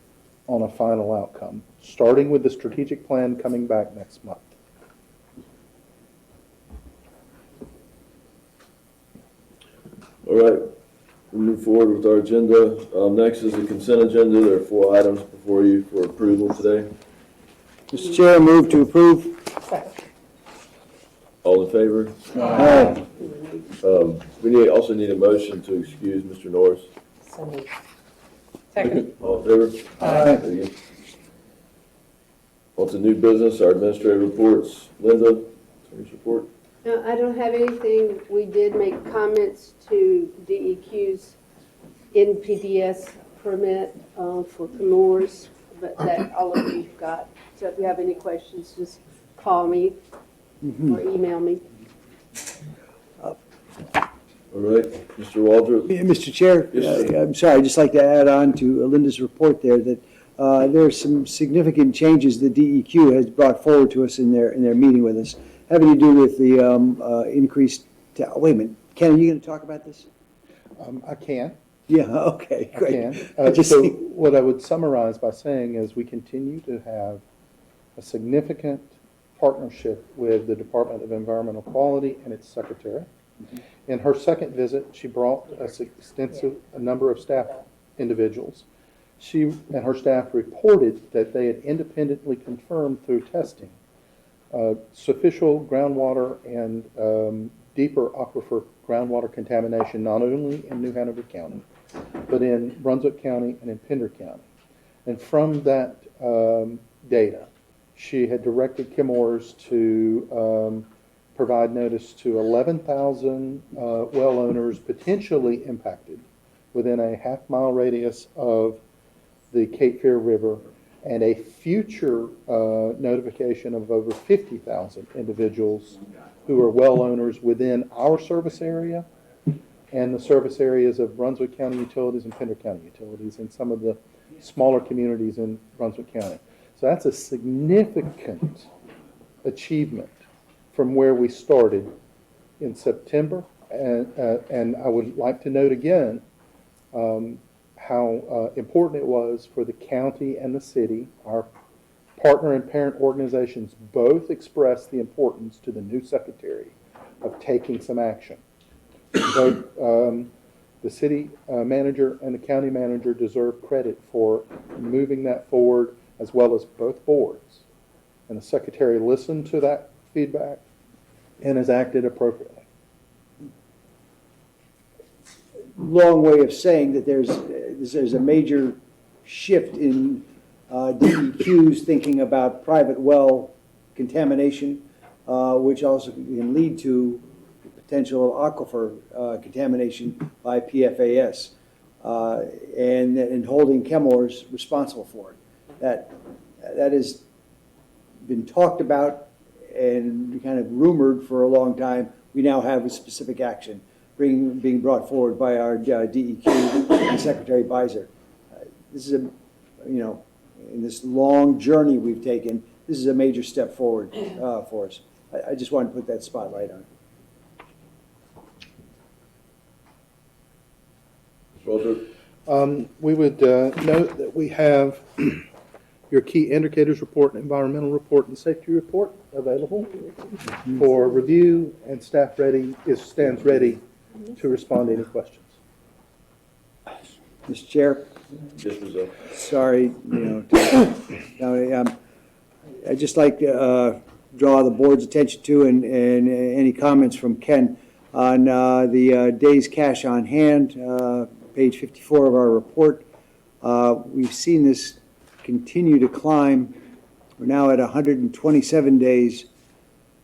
on a final outcome, starting with the strategic plan coming back next month. All right, we'll move forward with our agenda. Next is the consent agenda. There are 4 items before you for approval today. Mr. Chair, I move to approve. All in favor? Aye. We also need a motion to excuse Mr. Norris. Second. All in favor? Aye. On to new business, our administrative reports. Linda, attorney's report. No, I don't have anything. We did make comments to DEQ's NPDS permit for Chemours, but that all of you've got. So if you have any questions, just call me or email me. All right, Mr. Waldrop? Yeah, Mr. Chair, Yes, sir. I'm sorry, I'd just like to add on to Linda's report there that there are some significant changes the DEQ has brought forward to us in their meeting with us, having to do with the increased, wait a minute, Ken, are you going to talk about this? I can. Yeah, okay, I great. can. So what I would summarize by saying is we continue to have a significant partnership with the Department of Environmental Quality and its secretary. In her second visit, she brought a number of staff individuals. She and her staff reported that they had independently confirmed through testing sufficient groundwater and deeper aquifer groundwater contamination, not only in New Hanover County, but in Brunswick County and in Pender County. And from that data, she had directed Chemours to provide notice to 11,000 well owners potentially impacted within a half-mile radius of the Cape Fear River, and a future notification of over 50,000 individuals who are well owners within our service area and the service areas of Brunswick County Utilities and Pender County Utilities and some of the smaller communities in Brunswick County. So that's a significant achievement from where we started in September. And I would like to note again how important it was for the county and the city. Our partner and parent organizations both expressed the importance to the new secretary of taking some action. Both the city manager and the county manager deserve credit for moving that forward, as well as both boards. And the secretary listened to that feedback and has acted appropriately. Long way of saying that there's a major shift in DEQ's thinking about private well contamination, which also can lead to potential aquifer contamination by PFAS, and holding Chemours responsible for it. That has been talked about and kind of rumored for a long time. We now have a specific action being brought forward by our DEQ and Secretary Beiser. This is in this long journey we've taken, this is a major step forward for us. I just wanted to put that spotlight on it. We would note that we have your key indicators report, environmental report, and safety report available for review, and staff stands ready to respond to any questions. Mr. Chair. Yes, Rizzo. Sorry, I'd just like to draw the board's attention to and any comments from Ken on the days cash on hand, page 54 of our report. We've seen this continue to climb. We're now at 127 days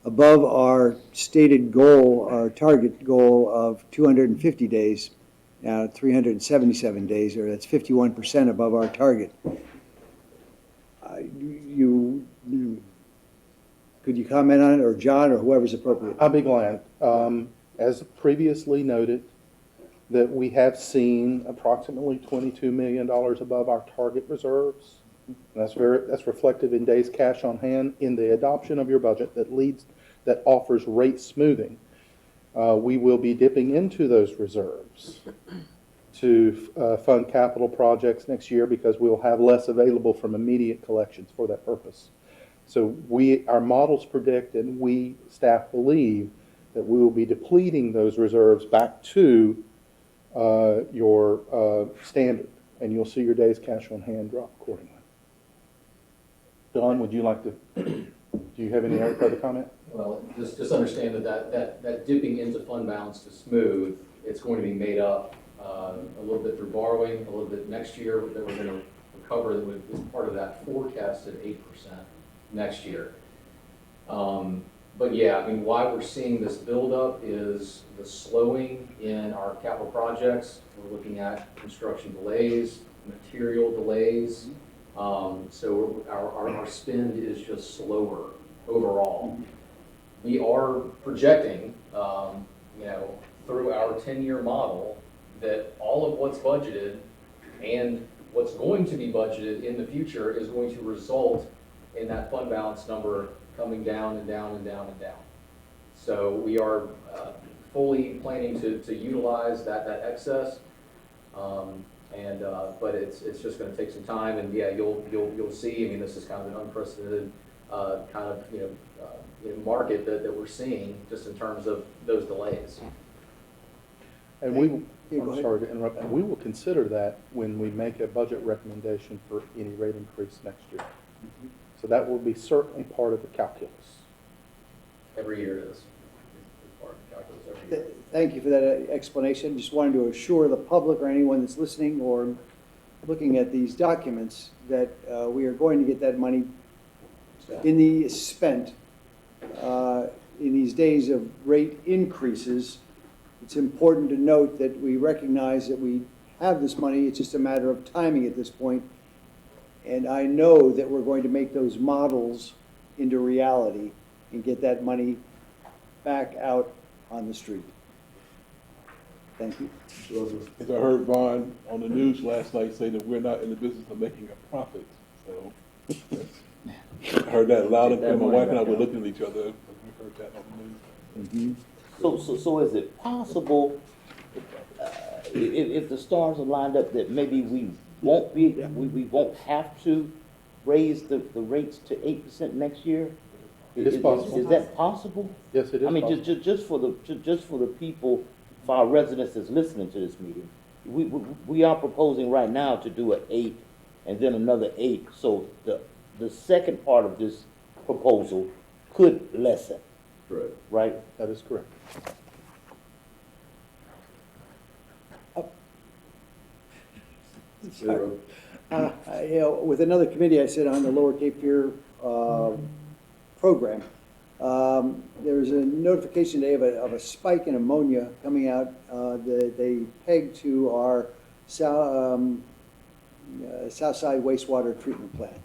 above our stated goal, our target goal of 250 days. Now 377 days, or that's 51% above our target. Could you comment on it, or John, or whoever's appropriate? I'll be glad. As previously noted, that we have seen approximately $22 million above our target reserves. That's reflected in days cash on hand in the adoption of your budget that offers rate smoothing. We will be dipping into those reserves to fund capital projects next year because we'll have less available from immediate collections for that purpose. So our models predict, and we staff believe, that we will be depleting those reserves back to your standard, and you'll see your days cash on hand drop accordingly. Don, would you like to, do you have any further comment? Well, just understand that dipping into fund balance to smooth, it's going to be made up a little bit through borrowing, a little bit next year that we're going to recover that is part of that forecasted 8% next year. But yeah, I mean, why we're seeing this buildup is the slowing in our capital projects. We're looking at construction delays, material delays. So our spend is just slower overall. We are projecting, through our 10-year model, that all of what's budgeted and what's going to be budgeted in the future is going to result in that fund balance number coming down and down and down and down. So we are fully planning to utilize that excess, but it's just going to take some time. And yeah, you'll see. I mean, this is kind of an unprecedented market that we're seeing just in terms of those delays. And I'm sorry to interrupt, and we will consider that when we make a budget recommendation for any rate increase next year. So that will be certainly part of the calculus. Every year it is. It's part of the calculus every year. Thank you for that explanation. Just wanted to assure the public or anyone that's listening or looking at these documents that we are going to get that money spent in these days of rate increases. It's important to note that we recognize that we have this money. It's just a matter of timing at this point. And I know that we're going to make those models into reality and get that money back out on the street. Thank you. As I heard Vaughn on the news last night say that we're not in the business of making a profit. So I heard that loud and clear. My wife and I were looking at each other when we heard that on the news. So is it possible, if the stars are lined up, that maybe we won't have to raise the rates to 8% next year? It's possible. Is that possible? Yes, it is. I mean, possible. just for the people, for our residents that's listening to this meeting, we are proposing right now to do an 8 and then another 8. So the second part of this proposal could lessen. Correct. Right? That is correct. With another committee I sit on, the Lower Cape Fear program, there's a notification today of a spike in ammonia coming out that they pegged to our Southside wastewater treatment plant.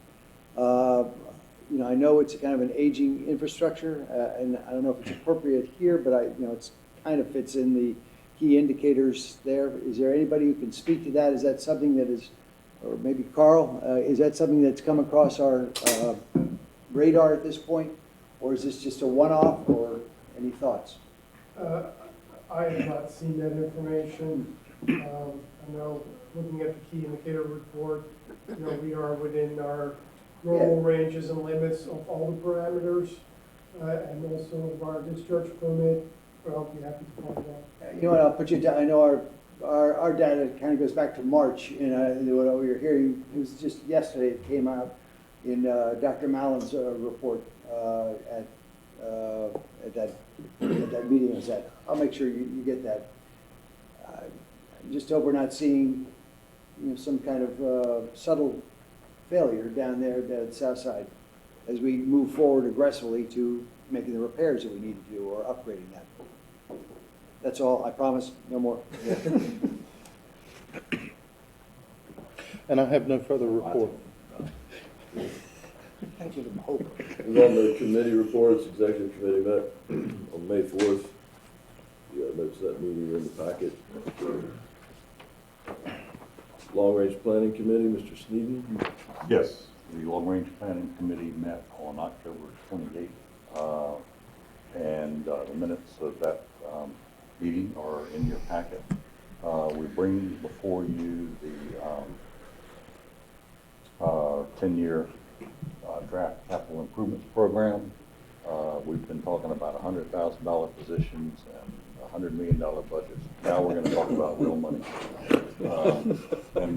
I know it's kind of an aging infrastructure, and I don't know if it's appropriate here, but it's kind of fits in the key indicators there. Is there anybody who can speak to that? Is that something that is, or maybe Carl, is that something that's come across our radar at this point? Or is this just a one-off, or any thoughts? I have not seen that information. I know, looking at the key indicator report, we are within our normal ranges and limits of all the parameters, and also of our discharge permit. But I'll be happy to find out. You know what, I'll put you down. I know our data kind of goes back to March, and what we were hearing, it was just yesterday it came out in Dr. Mallon's report at that meeting I was at. I'll make sure you get that. Just hope we're not seeing some kind of subtle failure down there at the south side as we move forward aggressively to making the repairs that we need to do or upgrading that. That's all, I promise, no more. And I have no further report. Thank you, hope. And on the committee reports, executive committee met on May 4th. You got notes of that meeting in the packet. Long Range Planning Committee, Mr. Sneeden. Yes, the Long Range Planning Committee met on October 28th, and the minutes of that meeting are in your packet. We bring before you the 10-year draft capital improvements program. We've been talking about $100,000 positions and $100 million budgets. Now we're going to talk about real money, and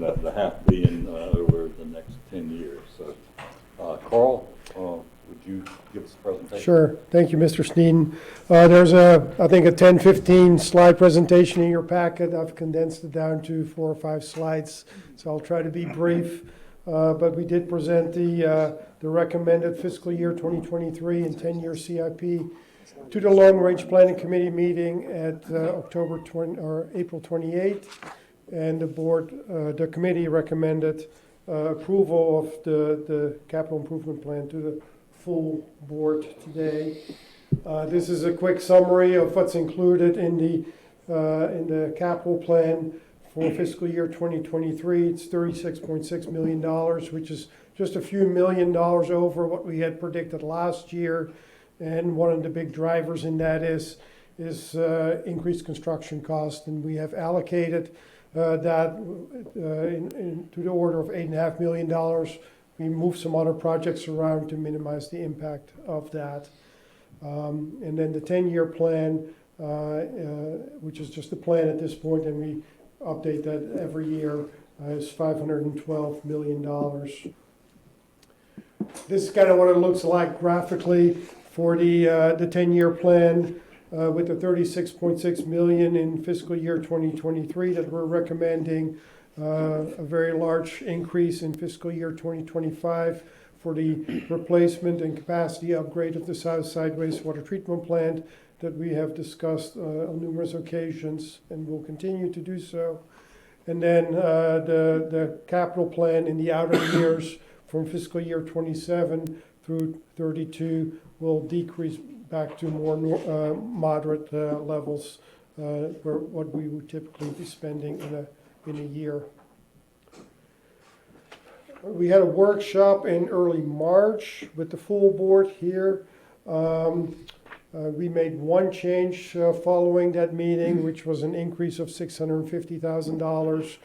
the $500 million over the next 10 years. So, Carl, would you give us a presentation? Sure. Thank you, Mr. Sneeden. There's I think a 10-15 slide presentation in your packet. I've condensed it down to 4 or 5 slides, so I'll try to be brief. but we did present the recommended fiscal year 2023 and 10-year CIP to the Long Range Planning Committee meeting at April 28th, and the committee recommended approval of the capital improvement plan to the full board today. This is a quick summary of what's included in the capital plan for fiscal year 2023. It's $36.6 million, which is just a few $1 million over what we had predicted last year. And one of the big drivers in that is increased construction cost, and we have allocated that to the order of $8.5 million. We moved some other projects around to minimize the impact of that. And then the 10-year plan, which is just a plan at this point, and we update that every year, is $512 million. This is kind of what it looks like graphically for the 10-year plan, with the $36.6 million in fiscal year 2023 that we're recommending, a very large increase in fiscal year 2025 for the replacement and capacity upgrade of the Southside wastewater treatment plant that we have discussed on numerous occasions and will continue to do so. And then the capital plan in the outer years from fiscal year 27 through 32 will decrease back to more moderate levels, where what we would typically be spending in a year. We had a workshop in early March with the full board here. We made one change following that meeting, which was an increase of $650,000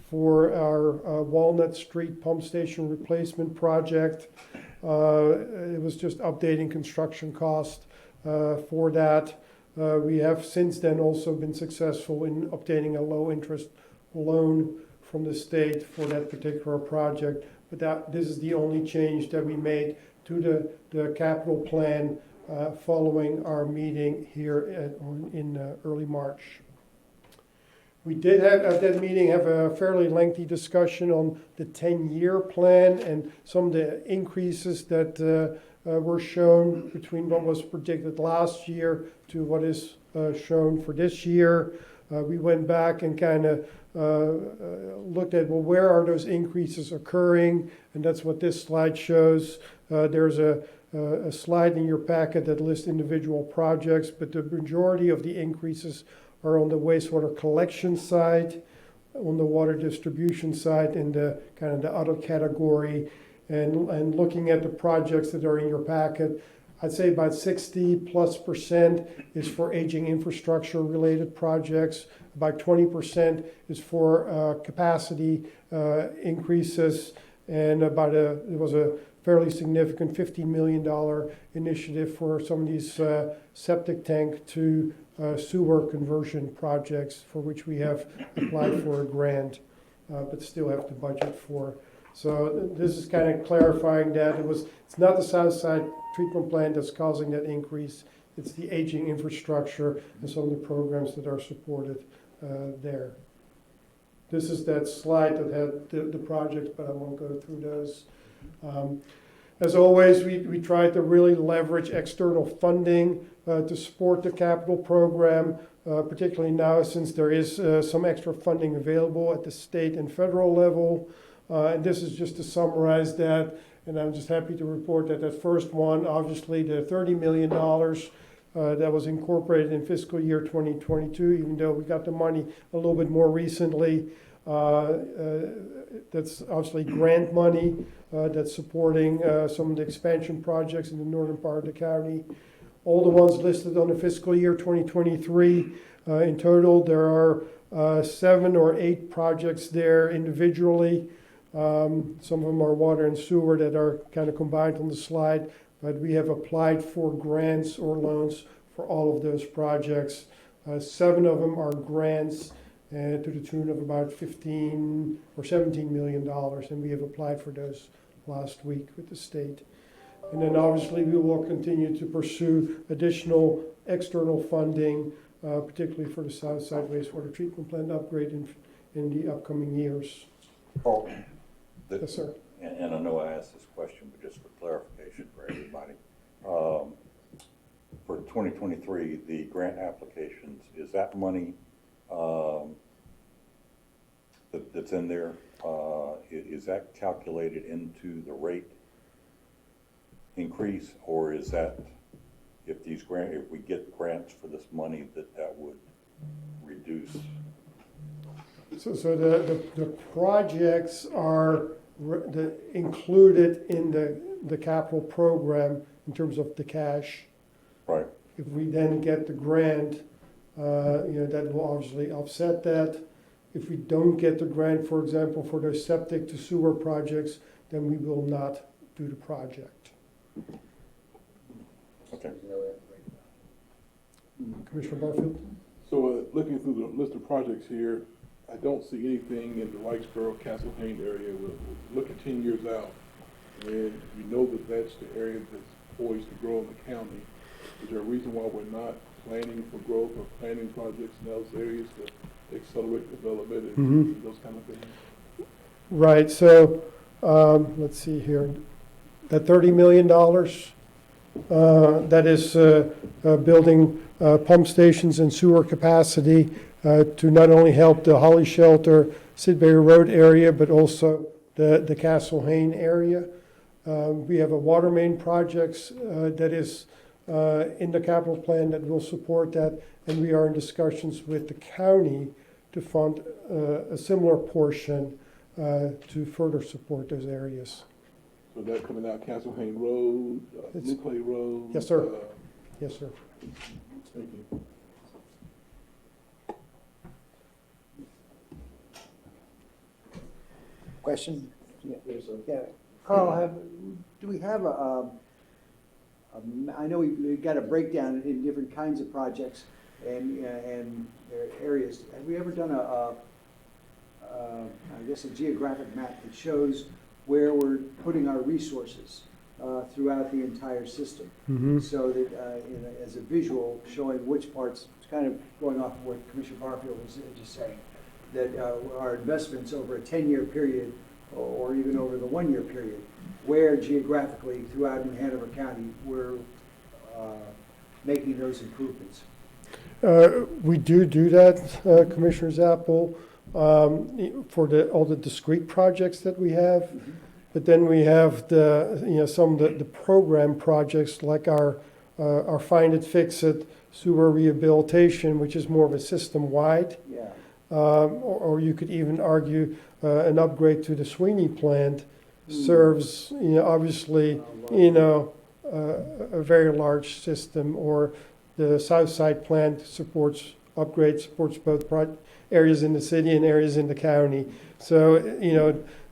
for our Walnut Street pump station replacement project. It was just updating construction cost for that. We have since then also been successful in obtaining a low interest loan from the state for that particular project. But this is the only change that we made to the capital plan following our meeting here in early March. We did have at that meeting have a fairly lengthy discussion on the 10-year plan and some of the increases that were shown between what was predicted last year to what is shown for this year. We went back and kind of looked at, well, where are those increases occurring? And that's what this slide shows. There's a slide in your packet that lists individual projects, but the majority of the increases are on the wastewater collection side, on the water distribution side, in the kind of the other category. And looking at the projects that are in your packet, I'd say about 60+% is for aging infrastructure related projects. About 20% is for capacity increases, and it was a fairly significant $50 million initiative for some of these septic tank to sewer conversion projects, for which we have applied for a grant, but still have to budget for. So this is kind of clarifying that it's not the Southside treatment plant that's causing that increase. It's the aging infrastructure and some of the programs that are supported there. This is that slide that had the projects, but I won't go through those. As always, we tried to really leverage external funding to support the capital program, particularly now since there is some extra funding available at the state and federal level. And this is just to summarize that, and I'm just happy to report that that first one, obviously the $30 million that was incorporated in fiscal year 2022, even though we got the money a little bit more recently, that's obviously grant money that's supporting some of the expansion projects in the northern part of the county. All the ones listed on the fiscal year 2023, in total, there are 7 or 8 projects there individually. Some of them are water and sewer that are kind of combined on the slide, but we have applied for grants or loans for all of those projects. 7 of them are grants to the tune of about $15 or $17 million, and we have applied for those last week with the state. And then obviously we will continue to pursue additional external funding, particularly for the Southside wastewater treatment plant upgrade in the upcoming years. Paul, Yes, sir. and I know I asked this question, but just for clarification for everybody. For 2023, the grant applications, is that money that's in there, is that calculated into the rate increase, or is that if we get grants for this money, that would reduce? So the projects are included in the capital program in terms of the cash. Right. If we then get the grant, that will obviously offset that. If we don't get the grant, for example, for those septic to sewer projects, then we will not do the project. Okay. Commissioner Barfield? So looking through the list of projects here, I don't see anything in the Whitesboro, Castle Hayne area. We're looking 10 years out, and we know that that's the area that's poised to grow in the county. Is there a reason why we're not planning for growth or planning projects in those areas to accelerate development and those kind of things? Right, so let's see here. That $30 million, that is building pump stations and sewer capacity to not only help the Holly Shelter, Sidbury Road area, but also the Castle Hayne area. We have a water main projects that is in the capital plan that will support that, and we are in discussions with the county to fund a similar portion to further support those areas. So that coming out Castle Hayne Road, New Clay Road? Yes, sir. Yes, sir. Thank you. Question? Yeah. Carl, do we have I know we've got a breakdown in different kinds of projects and areas. Have we ever done I guess a geographic map that shows where we're putting our resources throughout the entire system? So that as a visual showing which parts, it's kind of going off of what Commissioner Barfield was just saying, that our investments over a 10-year period or even over the 1-year period, where geographically throughout New Hanover County we're making those improvements. We do that, Commissioner Zappel, for all the discrete projects that we have. But then we have some of the program projects like our Find It, Fix It sewer rehabilitation, which is more of a system-wide. Yeah. Or you could even argue an upgrade to the Sweeney plant serves, obviously, a very large system, or the Southside plant supports both areas in the city and areas in the county. So,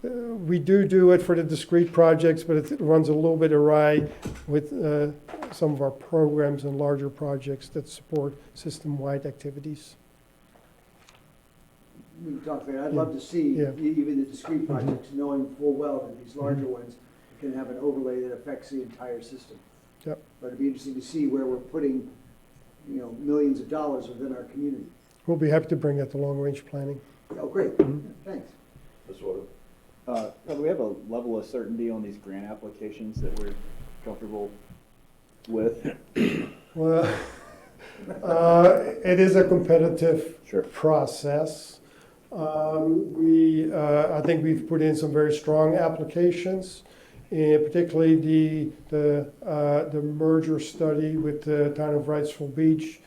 we do it for the discrete projects, but it runs a little bit awry with some of our programs and larger projects that support system-wide activities. We can talk there. I'd love to see even the discrete projects, knowing full well that these larger ones can have an overlay that affects the entire system. Yep. But it'd be interesting to see where we're putting, millions of dollars within our community. We'll be happy to bring that to long-range planning. Oh, great. Thanks. That's what Do we have a level of certainty on these grant applications that we're comfortable with? Well, it is a competitive process. I think we've put in some very strong applications, and particularly the merger study with the town of Wrightsville Beach.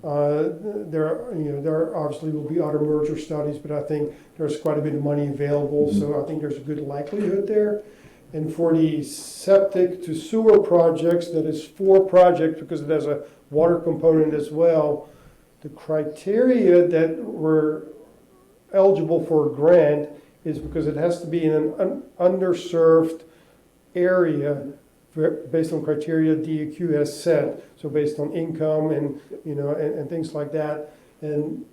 There obviously will be other merger studies, but I think there's quite a bit of money available, so I think there's a good likelihood there. And for the septic to sewer projects, that is 4 projects because it has a water component as well. The criteria that we're eligible for a grant is because it has to be in an underserved area based on criteria DEQ has set. So based on income and and things like that, and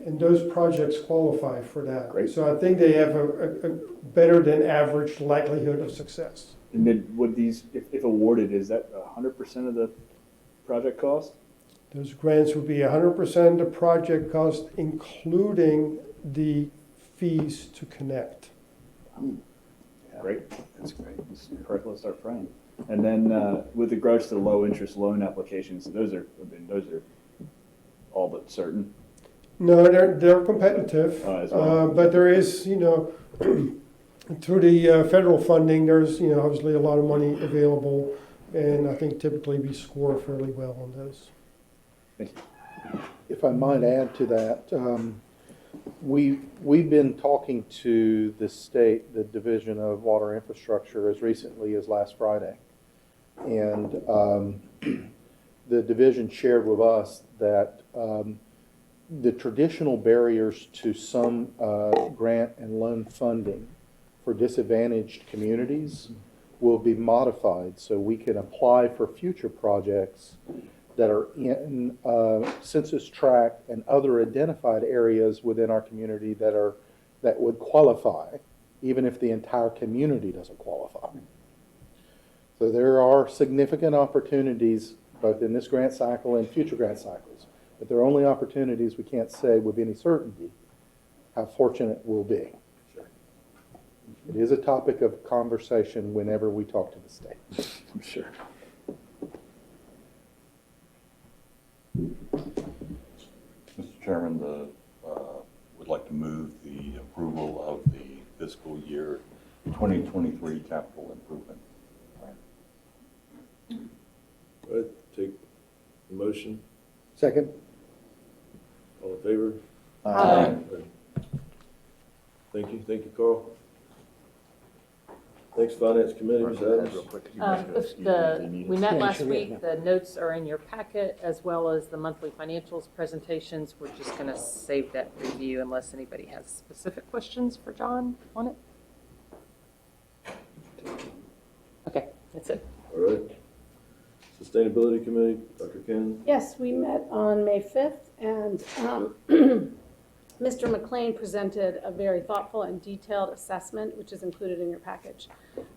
those projects qualify for that. Great. So I think they have a better than average likelihood of success. And then would these, if awarded, is that 100% of the project cost? Those grants would be 100% the project cost, including the fees to connect. Yeah. Great, that's great. Let's start praying. And then with regards to the low interest loan applications, those are all but certain. No, they're competitive, As well. but there is, through the federal funding, there's, obviously a lot of money available, and I think typically we score fairly well on those. Thank you. If I might add to that, we've been talking to the state, the Division of Water Infrastructure, as recently as last Friday. And the division shared with us that the traditional barriers to some grant and loan funding for disadvantaged communities will be modified so we can apply for future projects that are in census tract and other identified areas within our community that would qualify, even if the entire community doesn't qualify. So there are significant opportunities both in this grant cycle and future grant cycles, but there are only opportunities. We can't say with any certainty how fortunate we'll be. Sure. It is a topic of conversation whenever we talk to the state. I'm sure. Mr. Chairman, would like to move the approval of the fiscal year 2023 capital improvement plan. All right, take the motion. Second? All in favor? Aye. Thank you, Carl. Thanks, Finance Committee, Ms. Adams. We met last week, the notes are in your packet, as well as the monthly financials presentations. We're just going to save that review unless anybody has specific questions for John on it. Okay, that's it. All right. Sustainability Committee, Dr. Ken. Yes, we met on May 5th, and Mr. McLean presented a very thoughtful and detailed assessment, which is included in your package,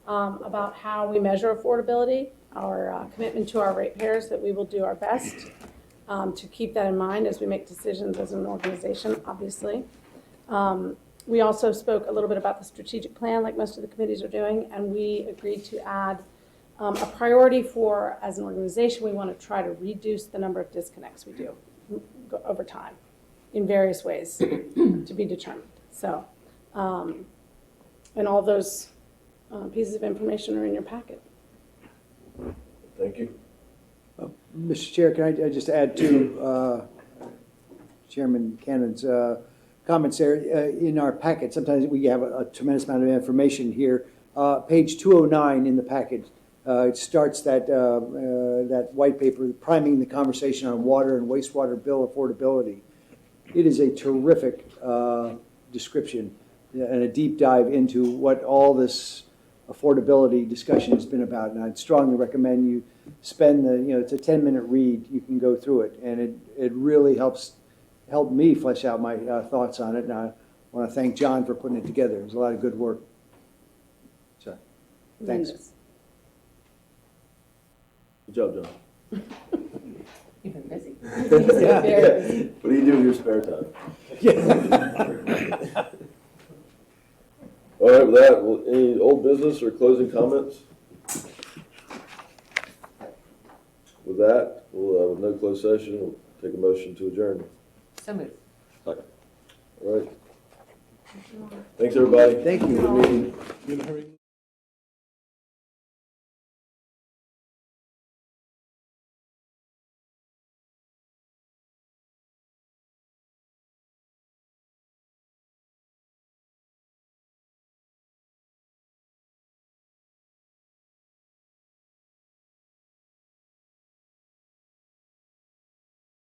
about how we measure affordability, our commitment to our ratepayers, that we will do our best to keep that in mind as we make decisions as an organization, obviously. We also spoke a little bit about the strategic plan, like most of the committees are doing, and we agreed to add a priority for, as an organization, we want to try to reduce the number of disconnects we do over time in various ways to be determined. So, and all those pieces of information are in your packet. Thank you. Mr. Chair, can I just add to Chairman Cannon's comments there? In our packet, sometimes we have a tremendous amount of information here. Page 209 in the packet, it starts that white paper, priming the conversation on water and wastewater bill affordability. It is a terrific description and a deep dive into what all this affordability discussion has been about. And I'd strongly recommend you spend it's a 10-minute read. You can go through it, and it really helped me flesh out my thoughts on it. And I want to thank John for putting it together. It was a lot of good work. So, thanks. Good job, John. You've been busy. Yeah. What do you do in your spare time? All right, with that, any old business or closing comments? With that, with no closed session, we'll take a motion to adjourn. So moved. Second. All right. Thanks, everybody. Thank you. Good meeting. You in a hurry?